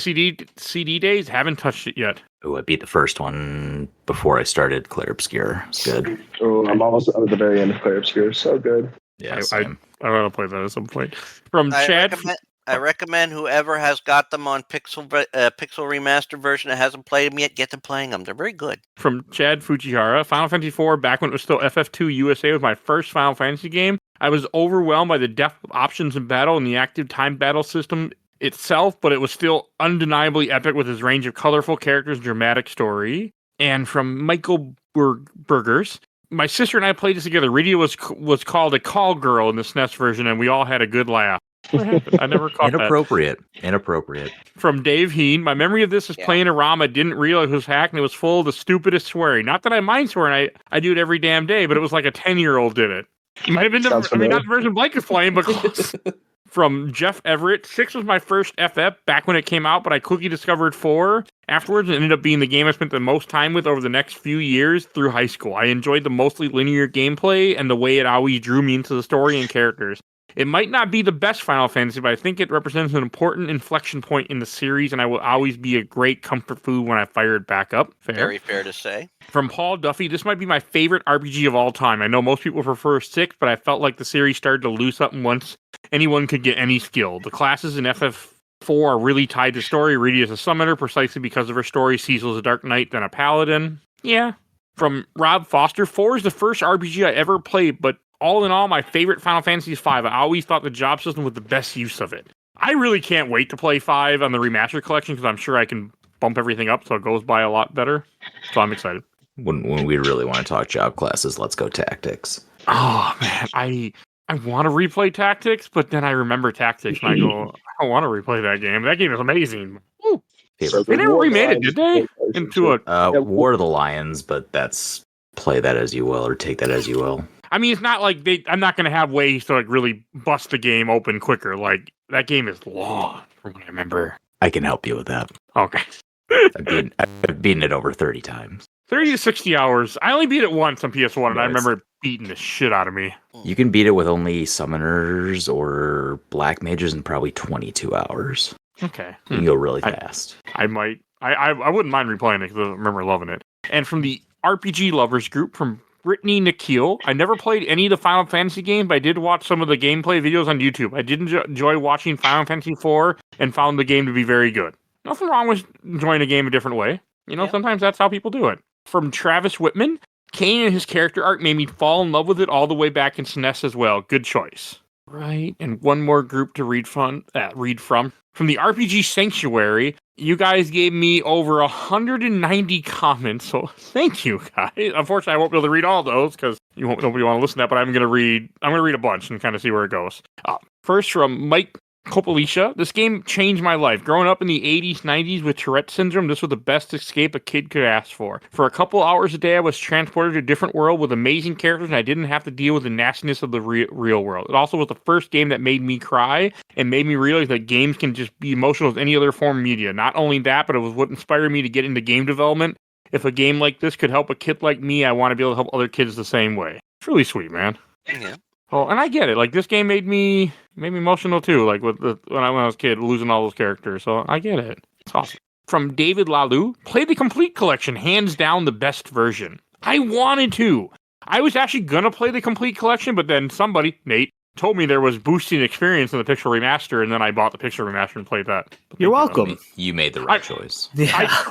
Speaker 2: CD days. Haven't touched it yet.
Speaker 3: Oh, I beat the first one before I started Clair Obscur. It's good.
Speaker 5: Oh, I'm almost at the very end of Clair Obscur. So good.
Speaker 3: Yeah,
Speaker 2: I want to play that at some point. From Chad.
Speaker 6: I recommend whoever has got them on Pixel Remaster version that hasn't played them yet, get them playing them. They're very good.
Speaker 2: From Chad Fujihara, Final Fantasy IV, back when it was still FF2 USA, was my first Final Fantasy game. I was overwhelmed by the depth of options in battle and the active time battle system itself, but it was still undeniably epic with its range of colorful characters and dramatic story. And from Michael Burgers, my sister and I played this together. Rydia was called a call girl in the SNES version, and we all had a good laugh. What happened? I never caught that.
Speaker 3: Inappropriate.
Speaker 2: From Dave Heen, my memory of this is playing a ROM I didn't realize was hacked, and it was full of the stupidest swearing. Not that I mind swearing, I do it every damn day, but it was like a 10-year-old did it. It might have been not the version Blake is playing, but close. From Jeff Everett, 6 was my first FF back when it came out, but I quickly discovered 4 afterwards and ended up being the game I spent the most time with over the next few years through high school. I enjoyed the mostly linear gameplay and the way it always drew me into the story and characters. It might not be the best Final Fantasy, but I think it represents an important inflection point in the series, and I will always be a great comfort food when I fire it back up. Fair.
Speaker 6: Very fair to say.
Speaker 2: From Paul Duffy, this might be my favorite RPG of all time. I know most people prefer 6, but I felt like the series started to loosen up once anyone could get any skill. The classes in FF 4 are really tied to story. Reedy is a summoner precisely because of her story. Cecil's a Dark Knight, then a Paladin. Yeah. From Rob Foster, 4 is the first RPG I ever played, but all in all, my favorite Final Fantasy is 5. I always thought the job system was the best use of it. I really can't wait to play 5 on the Remastered Collection because I'm sure I can bump everything up so it goes by a lot better. So I'm excited.
Speaker 3: When we really want to talk job classes, let's go Tactics.
Speaker 2: Oh, man. I want to replay Tactics, but then I remember Tactics and I go, I don't want to replay that game. That game is amazing. Woo.
Speaker 3: Favorite.
Speaker 2: They never remade it, did they? Into a...
Speaker 3: War of the Lions, but that's play that as you will or take that as you will.
Speaker 2: I mean, it's not like I'm not going to have ways to like really bust the game open quicker. Like, that game is long from what I remember.
Speaker 3: I can help you with that.
Speaker 2: Okay.
Speaker 3: I've beaten it over 30 times.
Speaker 2: 30 to 60 hours. I only beat it once on PS1, and I remember it beating the shit out of me.
Speaker 3: You can beat it with only summoners or black mages in probably 22 hours.
Speaker 2: Okay.
Speaker 3: You can go really fast.
Speaker 2: I might. I wouldn't mind replaying it because I remember loving it. And from the RPG Lovers group, from Brittany Nikhil, I never played any of the Final Fantasy games, but I did watch some of the gameplay videos on YouTube. I did enjoy watching Final Fantasy IV and found the game to be very good. Nothing wrong with enjoying a game a different way. You know, Sometimes that's how people do it. From Travis Whitman, Kane and his character arc made me fall in love with it all the way back in SNES as well. Good choice. Right, and one more group to read from. From the RPG Sanctuary, you guys gave me over 190 comments, so thank you, guys. Unfortunately, I won't be able to read all those because nobody want to listen to that, but I'm going to read a bunch and kind of see where it goes. First, from Mike Copalicia, this game changed my life. Growing up in the 80s, 90s with Tourette syndrome, this was the best escape a kid could ask for. For a couple hours a day, I was transported to a different world with amazing characters, and I didn't have to deal with the nastiness of the real world. It also was the first game that made me cry and made me realize that games can just be emotional as any other form of media. Not only that, but it was what inspired me to get into game development. If a game like this could help a kid like me, I want to be able to help other kids the same way. It's really sweet, man.
Speaker 6: Yeah.
Speaker 2: Oh, and I get it. Like, this game made me emotional too. Like when I was a kid, losing all those characters. So I get it. It's awesome. From David Lalu, play the complete collection. Hands down, the best version. I wanted to. I was actually gonna play the complete collection, but then somebody, Nate, told me there was boosting experience in the Pixel Remaster, and then I bought the Pixel Remaster and played that.
Speaker 7: You're welcome.
Speaker 3: You made the right choice.
Speaker 7: Yeah.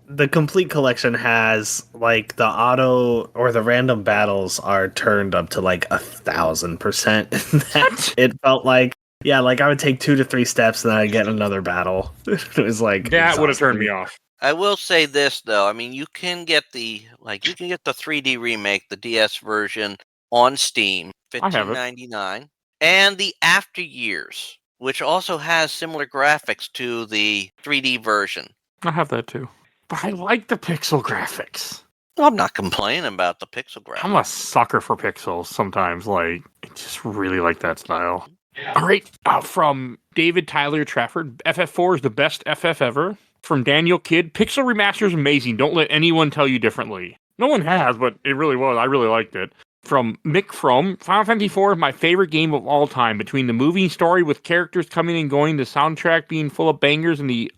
Speaker 7: The complete collection has like the auto or the random battles are turned up to like 1,000%. It felt like, like I would take 2 to 3 steps and then I'd get another battle. It was like
Speaker 2: that would have turned me off.
Speaker 6: I will say this though. I mean, you can get the 3D remake, the DS version on Steam, $15.99, and the After Years, which also has similar graphics to the 3D version.
Speaker 2: I have that too. But I like the pixel graphics.
Speaker 6: I'm not complaining about the pixel graphics.
Speaker 2: I'm a sucker for pixels sometimes. Like, I just really like that style. All right. From David Tyler Trafford, FF4 is the best FF ever. From Daniel Kidd, Pixel Remaster is amazing. Don't let anyone tell you differently. No one has, but it really was. I really liked it. From Mick From, Final Fantasy IV is my favorite game of all time. Between the moving story with characters coming and going, the soundtrack being full of bangers, and the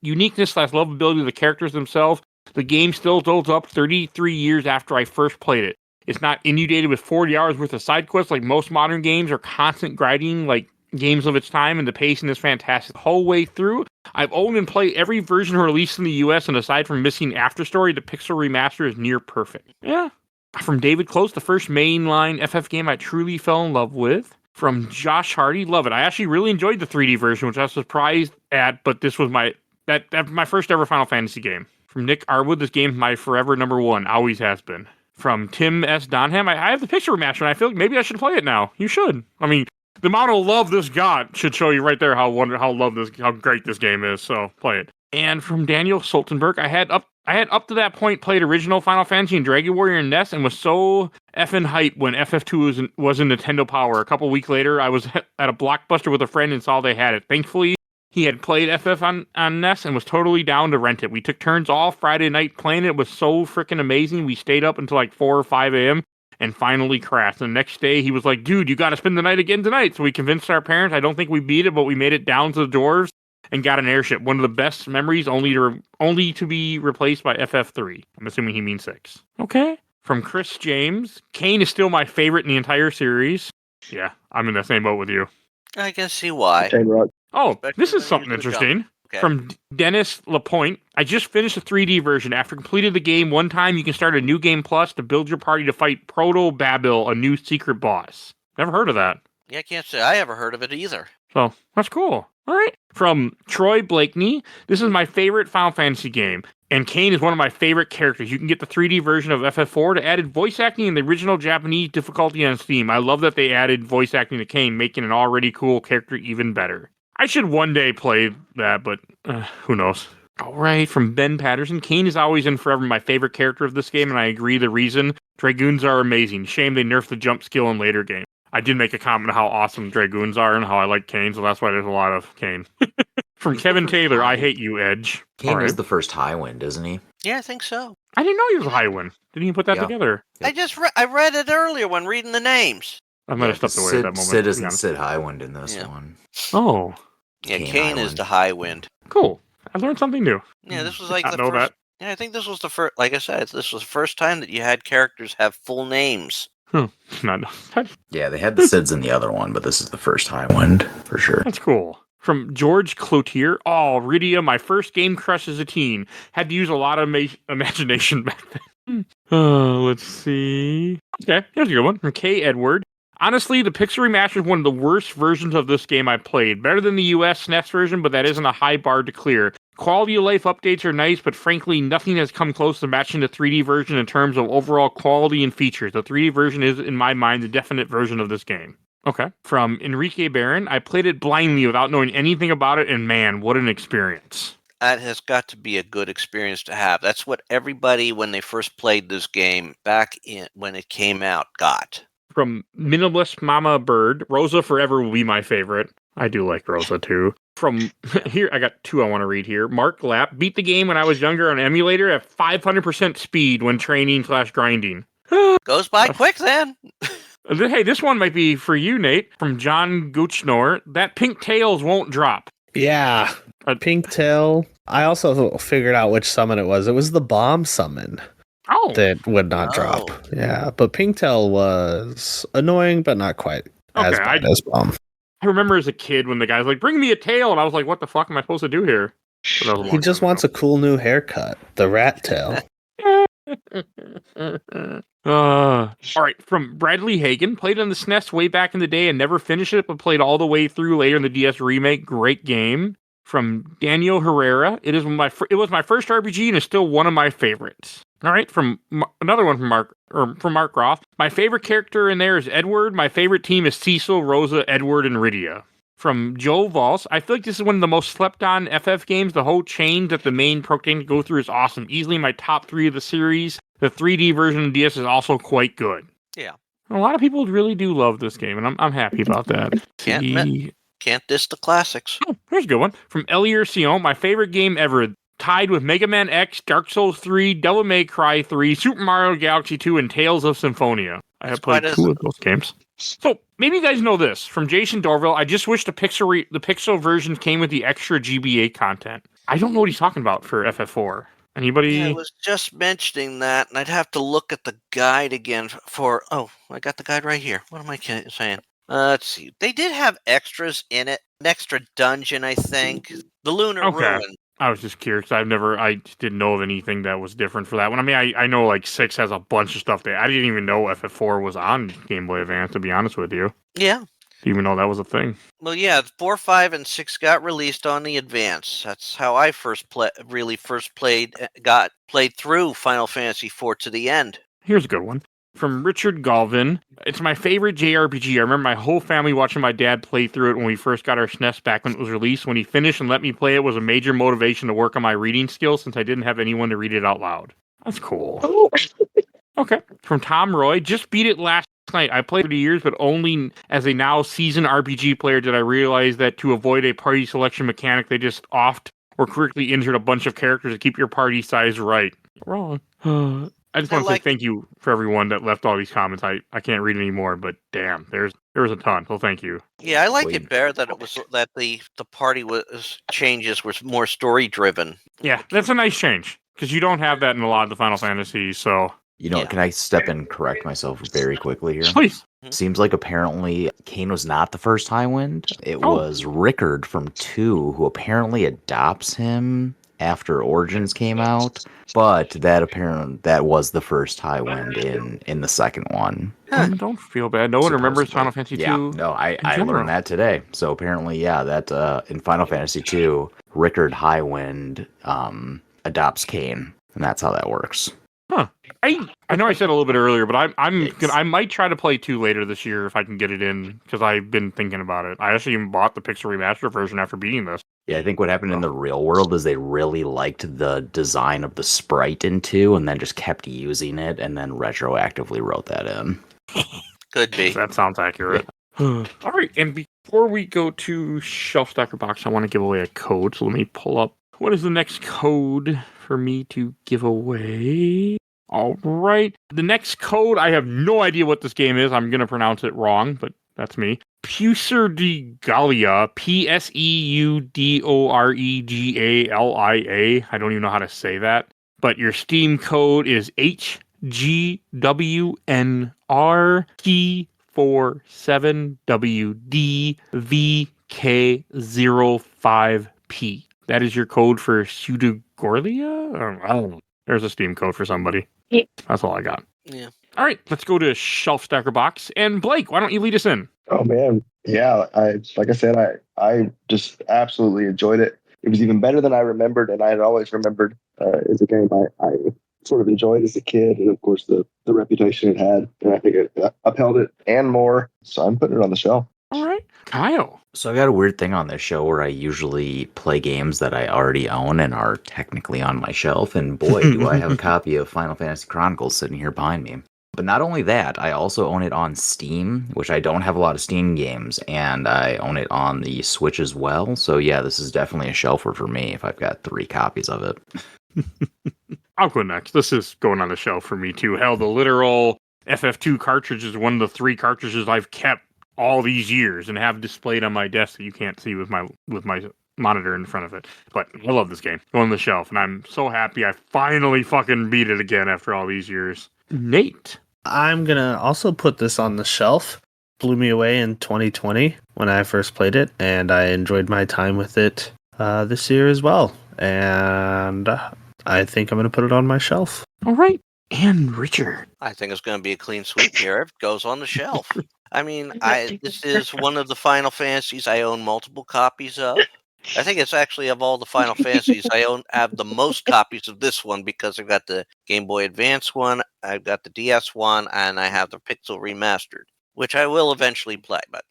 Speaker 2: uniqueness / lovability of the characters themselves, the game still holds up 33 years after I first played it. It's not inundated with 40 hours worth of side quests like most modern games, or constant grinding like games of its time, and the pacing is fantastic the whole way through. I've owned and played every version released in the US, and aside from missing After Story, the Pixel Remaster is near perfect. Yeah. From David Close, the first mainline FF game I truly fell in love with. From Josh Hardy, love it. I actually really enjoyed the 3D version, which I was surprised at, but this was my first ever Final Fantasy game. From Nick Arwood, this game is my forever number 1, always has been. From Tim S. Donham, I have the Pixel Remaster, and I feel like maybe I should play it now. You should. I mean, the amount of love this got should show you right there how great this game is. So play it. And from Daniel Soltenberg, I had up to that point played original Final Fantasy and Dragon Warrior and NES, and was so effing hyped when FF2 was in Nintendo Power. A couple weeks later, I was at a Blockbuster with a friend and saw they had it. Thankfully, he had played FF on NES and was totally down to rent it. We took turns all Friday night playing it. It was so freaking amazing. We stayed up until like 4 or 5 a.m. and finally crashed. The next day, he was like, dude, you got to spend the night again tonight. So we convinced our parents. I don't think we beat it, but we made it down to the doors and got an airship. One of the best memories, only to be replaced by FF3. I'm assuming he means 6. Okay. From Chris James, Kane is still my favorite in the entire series. Yeah, I'm in the same boat with you.
Speaker 6: I can see why.
Speaker 5: Chain Rock.
Speaker 2: Oh,
Speaker 6: Especially
Speaker 2: this
Speaker 6: when
Speaker 2: is
Speaker 6: you
Speaker 2: something
Speaker 6: do a jump.
Speaker 2: interesting.
Speaker 6: Okay.
Speaker 2: From Dennis Lapointe. I just finished the 3D version. After completing the game one time, you can start a new game plus to build your party to fight Proto Babil, a new secret boss. Never heard of that.
Speaker 6: Yeah, I can't say I ever heard of it either.
Speaker 2: So, that's cool. All right. From Troy Blakeney. This is my favorite Final Fantasy game. And Kane is one of my favorite characters. You can get the 3D version of FF4 to added voice acting in the original Japanese difficulty on Steam. I love that they added voice acting to Kane, making an already cool character even better. I should one day play that, but who knows. All right, from Ben Patterson. Kane is always and forever my favorite character of this game, and I agree the reason. Dragoons are amazing. Shame they nerfed the jump skill in later games. I did make a comment on how awesome Dragoons are and how I like Kane, so that's why there's a lot of Kane. From Kevin Taylor, I hate you, Edge.
Speaker 3: Kane is the first Highwind, isn't he?
Speaker 6: Yeah, I think so.
Speaker 2: I didn't know he was a Highwind. Didn't even put that
Speaker 3: Yeah.
Speaker 2: together.
Speaker 6: I read it earlier when reading the names.
Speaker 2: I might have stepped away at that moment.
Speaker 3: Sid
Speaker 2: to be
Speaker 3: isn't
Speaker 2: honest.
Speaker 3: Sid Highwind in this
Speaker 6: Yeah.
Speaker 3: one.
Speaker 2: Oh,
Speaker 6: Yeah,
Speaker 3: Kane
Speaker 6: Kane is
Speaker 3: Island.
Speaker 6: the high wind.
Speaker 2: cool. I learned something new.
Speaker 6: Yeah, this was like
Speaker 2: Not
Speaker 6: the
Speaker 2: know
Speaker 6: first.
Speaker 2: that.
Speaker 6: Yeah, I think this was the first. Like I said, this was the first time that you had characters have full names.
Speaker 2: Not
Speaker 3: Yeah, they had the Sids in the other one, but this is the first Highwind for sure.
Speaker 2: That's cool. From George Cloutier. Oh, Rydia, my first game crush as a teen. Had to use a lot of imagination back then. Let's see. Okay, here's a good one. From K. Edward. Honestly, the Pixel Remaster is one of the worst versions of this game I played. Better than the US SNES version, but that isn't a high bar to clear. Quality of life updates are nice, but frankly, nothing has come close to matching the 3D version in terms of overall quality and features. The 3D version is, in my mind, the definite version of this game. Okay. From Enrique Barron, I played it blindly without knowing anything about it, and man, what an experience.
Speaker 6: That has got to be a good experience to have. That's what everybody, when they first played this game back when it came out, got.
Speaker 2: From Minimalist Mama Bird, Rosa Forever will be my favorite. I do like Rosa too. From here, I got two I want to read here. Mark Lapp beat the game when I was younger on emulator at 500% speed when training/grinding.
Speaker 6: Goes by quick then.
Speaker 2: Hey, this one might be for you, Nate. From John Guchnor, that pink tails won't drop.
Speaker 7: Yeah. Pink tail. I also figured out which summon it was. It was the bomb summon
Speaker 2: Oh,
Speaker 7: that would not drop. Yeah, but pink tail was annoying, but not quite as
Speaker 2: Okay,
Speaker 7: bad as bomb.
Speaker 2: I remember as a kid when the guy's like, "Bring me a tail," and I was like, "What the fuck am I supposed to do here?"
Speaker 7: He just wants a cool new haircut. The rat tail.
Speaker 2: All right, from Bradley Hagen, played on the SNES way back in the day and never finished it, but played all the way through later in the DS remake. Great game. From Daniel Herrera, it was my first RPG and is still one of my favorites. All right, from another one from Mark Roth. My favorite character in there is Edward. My favorite team is Cecil, Rosa, Edward, and Rydia. From Joe Valls, I feel like this is one of the most slept on FF games. The whole chain that the main protein go through is awesome. Easily my top 3 of the series. The 3D version of DS is also quite good.
Speaker 6: Yeah.
Speaker 2: A lot of people really do love this game, and I'm happy about that.
Speaker 6: Can't diss the classics.
Speaker 2: Oh, here's a good one. From Elier Sion, my favorite game ever. Tied with Mega Man X, Dark Souls 3, Devil May Cry 3, Super Mario Galaxy 2, and Tales of Symphonia. I have played 2 of those games. So, maybe you guys know this. From Jason Dorville, I just wish the Pixel version came with the extra GBA content. I don't know what he's talking about for FF4. Anybody?
Speaker 6: Yeah, I was just mentioning that, and I'd have to look at the guide again for... Oh, I got the guide right here. What am I saying? Let's see. They did have extras in it. An extra dungeon, I think. The Lunar Ruin.
Speaker 2: I was just curious. I just didn't know of anything that was different for that one. I mean, I know like 6 has a bunch of stuff there. I didn't even know FF4 was on Game Boy Advance, to be honest with you.
Speaker 6: Yeah.
Speaker 2: Didn't even know that was a thing.
Speaker 6: Well, yeah, 4, 5, and 6 got released on the Advance. That's how I first played through Final Fantasy IV to the end.
Speaker 2: Here's a good one. From Richard Galvin. It's my favorite JRPG. I remember my whole family watching my dad play through it when we first got our SNES back when it was released. When he finished and let me play it was a major motivation to work on my reading skills since I didn't have anyone to read it out loud. That's cool. Okay. From Tom Roy. Just beat it last night. I played for years, but only as a now seasoned RPG player did I realize that to avoid a party selection mechanic, they just oft or quickly injured a bunch of characters to keep your party size right. Wrong. I just want to say thank you for everyone that left all these comments. I can't read anymore, but damn, there was a ton. So thank you.
Speaker 6: Yeah, I like it better that it was that the party changes were more story driven.
Speaker 2: Yeah, that's a nice change because you don't have that in a lot of the Final Fantasies. So
Speaker 3: You know,
Speaker 6: Yeah.
Speaker 3: can I step in and correct myself very quickly here?
Speaker 2: Please.
Speaker 3: Seems like apparently Kane was not the first Highwind. It
Speaker 2: Oh.
Speaker 3: was Rickard from 2 who apparently adopts him after Origins came out, but that was the first Highwind in the second one.
Speaker 2: Don't feel bad. No one remembers
Speaker 3: Supposedly.
Speaker 2: Final Fantasy
Speaker 3: Yeah,
Speaker 2: 2.
Speaker 3: no, I
Speaker 2: general.
Speaker 3: learned that today. So apparently, yeah, that in Final Fantasy 2, Rickard Highwind adopts Kane, and that's how that works.
Speaker 2: Huh. I know I said a little bit earlier, but
Speaker 3: Yikes.
Speaker 2: I might try to play 2 later this year if I can get it in, because I've been thinking about it. I actually even bought the Pixel Remaster version after beating this.
Speaker 3: Yeah, I think what happened in the real world is they really liked the design of the sprite in 2 and then just kept using it and then retroactively wrote that in.
Speaker 6: Could be.
Speaker 2: That sounds accurate. All right, and before we go to Shelf Stacker Box, I want to give away a code. So let me pull up. What is the next code for me to give away? All right. The next code, I have no idea what this game is. I'm going to pronounce it wrong, but that's me. Pseudoregalia, Pseudoregalia. I don't even know how to say that. But your Steam code is HGWNR-T47WDVK05P. That is your code for Pseudogorlia? I don't know. There's a Steam code for somebody. That's all I got.
Speaker 6: Yeah.
Speaker 2: All right, let's go to Shelf Stacker Box. And Blake, why don't you lead us in?
Speaker 5: Oh man, yeah. Like I said, I just absolutely enjoyed it. It was even better than I remembered, and I had always remembered as a game I sort of enjoyed as a kid, and of course the reputation it had, and I think it upheld it and more. So I'm putting it on the shelf.
Speaker 2: All right, Kyle.
Speaker 3: So I got a weird thing on this show where I usually play games that I already own and are technically on my shelf, and boy, do I have a copy of Final Fantasy Chronicles sitting here behind me. But not only that, I also own it on Steam, which I don't have a lot of Steam games, and I own it on the Switch as well. So yeah, this is definitely a shelfer for me if I've got 3 copies of it.
Speaker 2: I'll go next. This is going on the shelf for me too. Hell, the literal FF2 cartridge is one of the 3 cartridges I've kept all these years and have displayed on my desk that you can't see with my monitor in front of it. But I love this game. Go on the shelf, and I'm so happy I finally fucking beat it again after all these years. Nate.
Speaker 4: I'm gonna also put this on the shelf. Blew me away in 2020 when I first played it, and I enjoyed my time with it this year as well. And I think I'm gonna put it on my shelf.
Speaker 2: All right. And Richard.
Speaker 6: I think it's going to be a clean sweep here. It goes on the shelf. I mean, this is one of the Final Fantasies I own multiple copies of. I think it's actually of all the Final Fantasies I have the most copies of this one because I've got the Game Boy Advance one, I've got the DS one, and I have the Pixel Remastered, which I will eventually play, but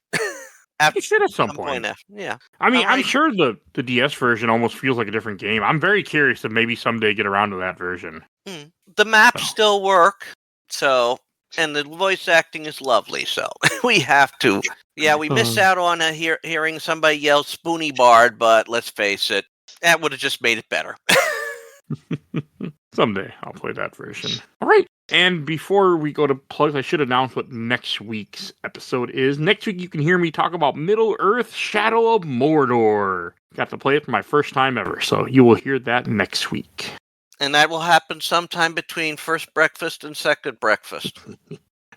Speaker 2: You should at some point.
Speaker 6: Yeah.
Speaker 2: I mean, I'm
Speaker 6: like-
Speaker 2: sure the DS version almost feels like a different game. I'm very curious to maybe someday get around to that version.
Speaker 6: The maps still work, so, and the voice acting is lovely, so we have to. Yeah, we miss out on hearing somebody yell Spoony Bard, but let's face it, that would have just made it better.
Speaker 2: Someday I'll play that version. All right. And before we go to plugs, I should announce what next week's episode is. Next week, you can hear me talk about Middle-earth: Shadow of Mordor. Got to play it for my first time ever, so you will hear that next week.
Speaker 6: And that will happen sometime between first breakfast and second breakfast.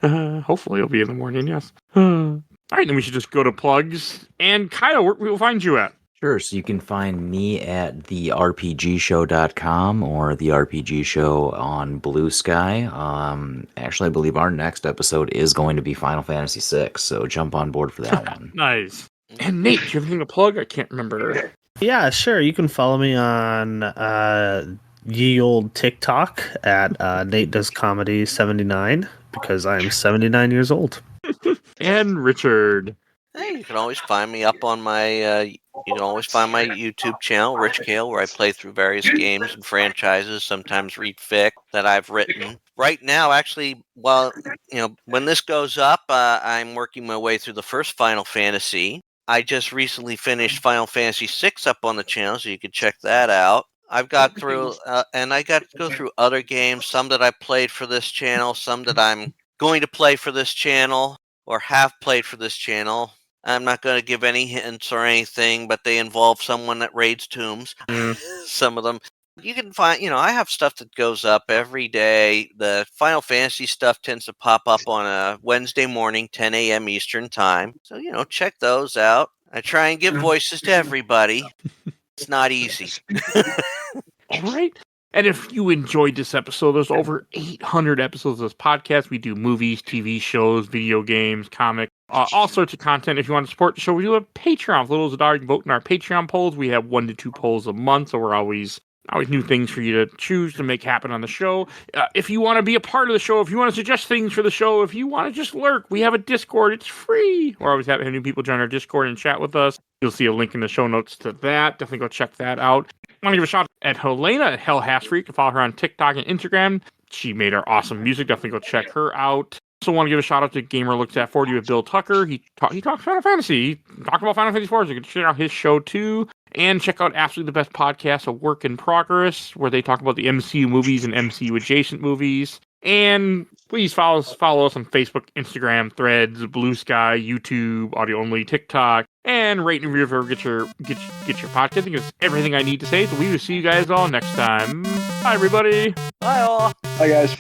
Speaker 2: Hopefully it'll be in the morning, yes. All right, then we should just go to plugs. And Kyle, where we'll find you at?
Speaker 3: Sure, so you can find me at therpgshow.com or the RPG Show on Blue Sky. Actually, I believe our next episode is going to be Final Fantasy VI, so jump on board for that one.
Speaker 2: Nice. And Nate, do you have anything to plug? I can't remember.
Speaker 4: Yeah, sure. You can follow me on ye old TikTok at Nate Does Comedy 79 because I am 79 years old.
Speaker 2: And Richard.
Speaker 6: Hey, you can always find me up on my. You can always find my YouTube channel, Rich Kale, where I play through various games and franchises. Sometimes read fic that I've written. Right now, actually, when this goes up, I'm working my way through the first Final Fantasy. I just recently finished Final Fantasy VI up on the channel, so you can check that out. I've got through, and I got to go through other games, some that I played for this channel, some that I'm going to play for this channel, or have played for this channel. I'm not going to give any hints or anything, but they involve someone that raids tombs. Some of them. You can find, I have stuff that goes up every day. The Final Fantasy stuff tends to pop up on a Wednesday morning, 10 a.m. Eastern time. So, check those out. I try and give voices to everybody. It's not easy.
Speaker 2: All right. And if you enjoyed this episode, there's over 800 episodes of this podcast. We do movies, TV shows, video games, comics, all sorts of content. If you want to support the show, we do a Patreon. For little as a dollar, you can vote in our Patreon polls. We have 1 to 2 polls a month, so we're always new things for you to choose to make happen on the show. If you want to be a part of the show, if you want to suggest things for the show, if you want to just lurk, we have a Discord. It's free. We're always having new people join our Discord and chat with us. You'll see a link in the show notes to that. Definitely go check that out. I want to give a shout out at Helena at Hell Hasfreak. You can follow her on TikTok and Instagram. She made our awesome music. Definitely go check her out. Also want to give a shout out to Gamer Looks at 40 with Bill Tucker. He talks Final Fantasy. He talked about Final Fantasy 4, so you can check out his show too. And check out Absolutely the Best Podcast, A Work in Progress, where they talk about the MCU movies and MCU adjacent movies. And please follow us on Facebook, Instagram, Threads, Blue Sky, YouTube, audio only, TikTok, and rate and review get your podcast. I think it's everything I need to say. So we will see you guys all next time. Bye, everybody.
Speaker 6: Bye, all.
Speaker 5: Hi, guys.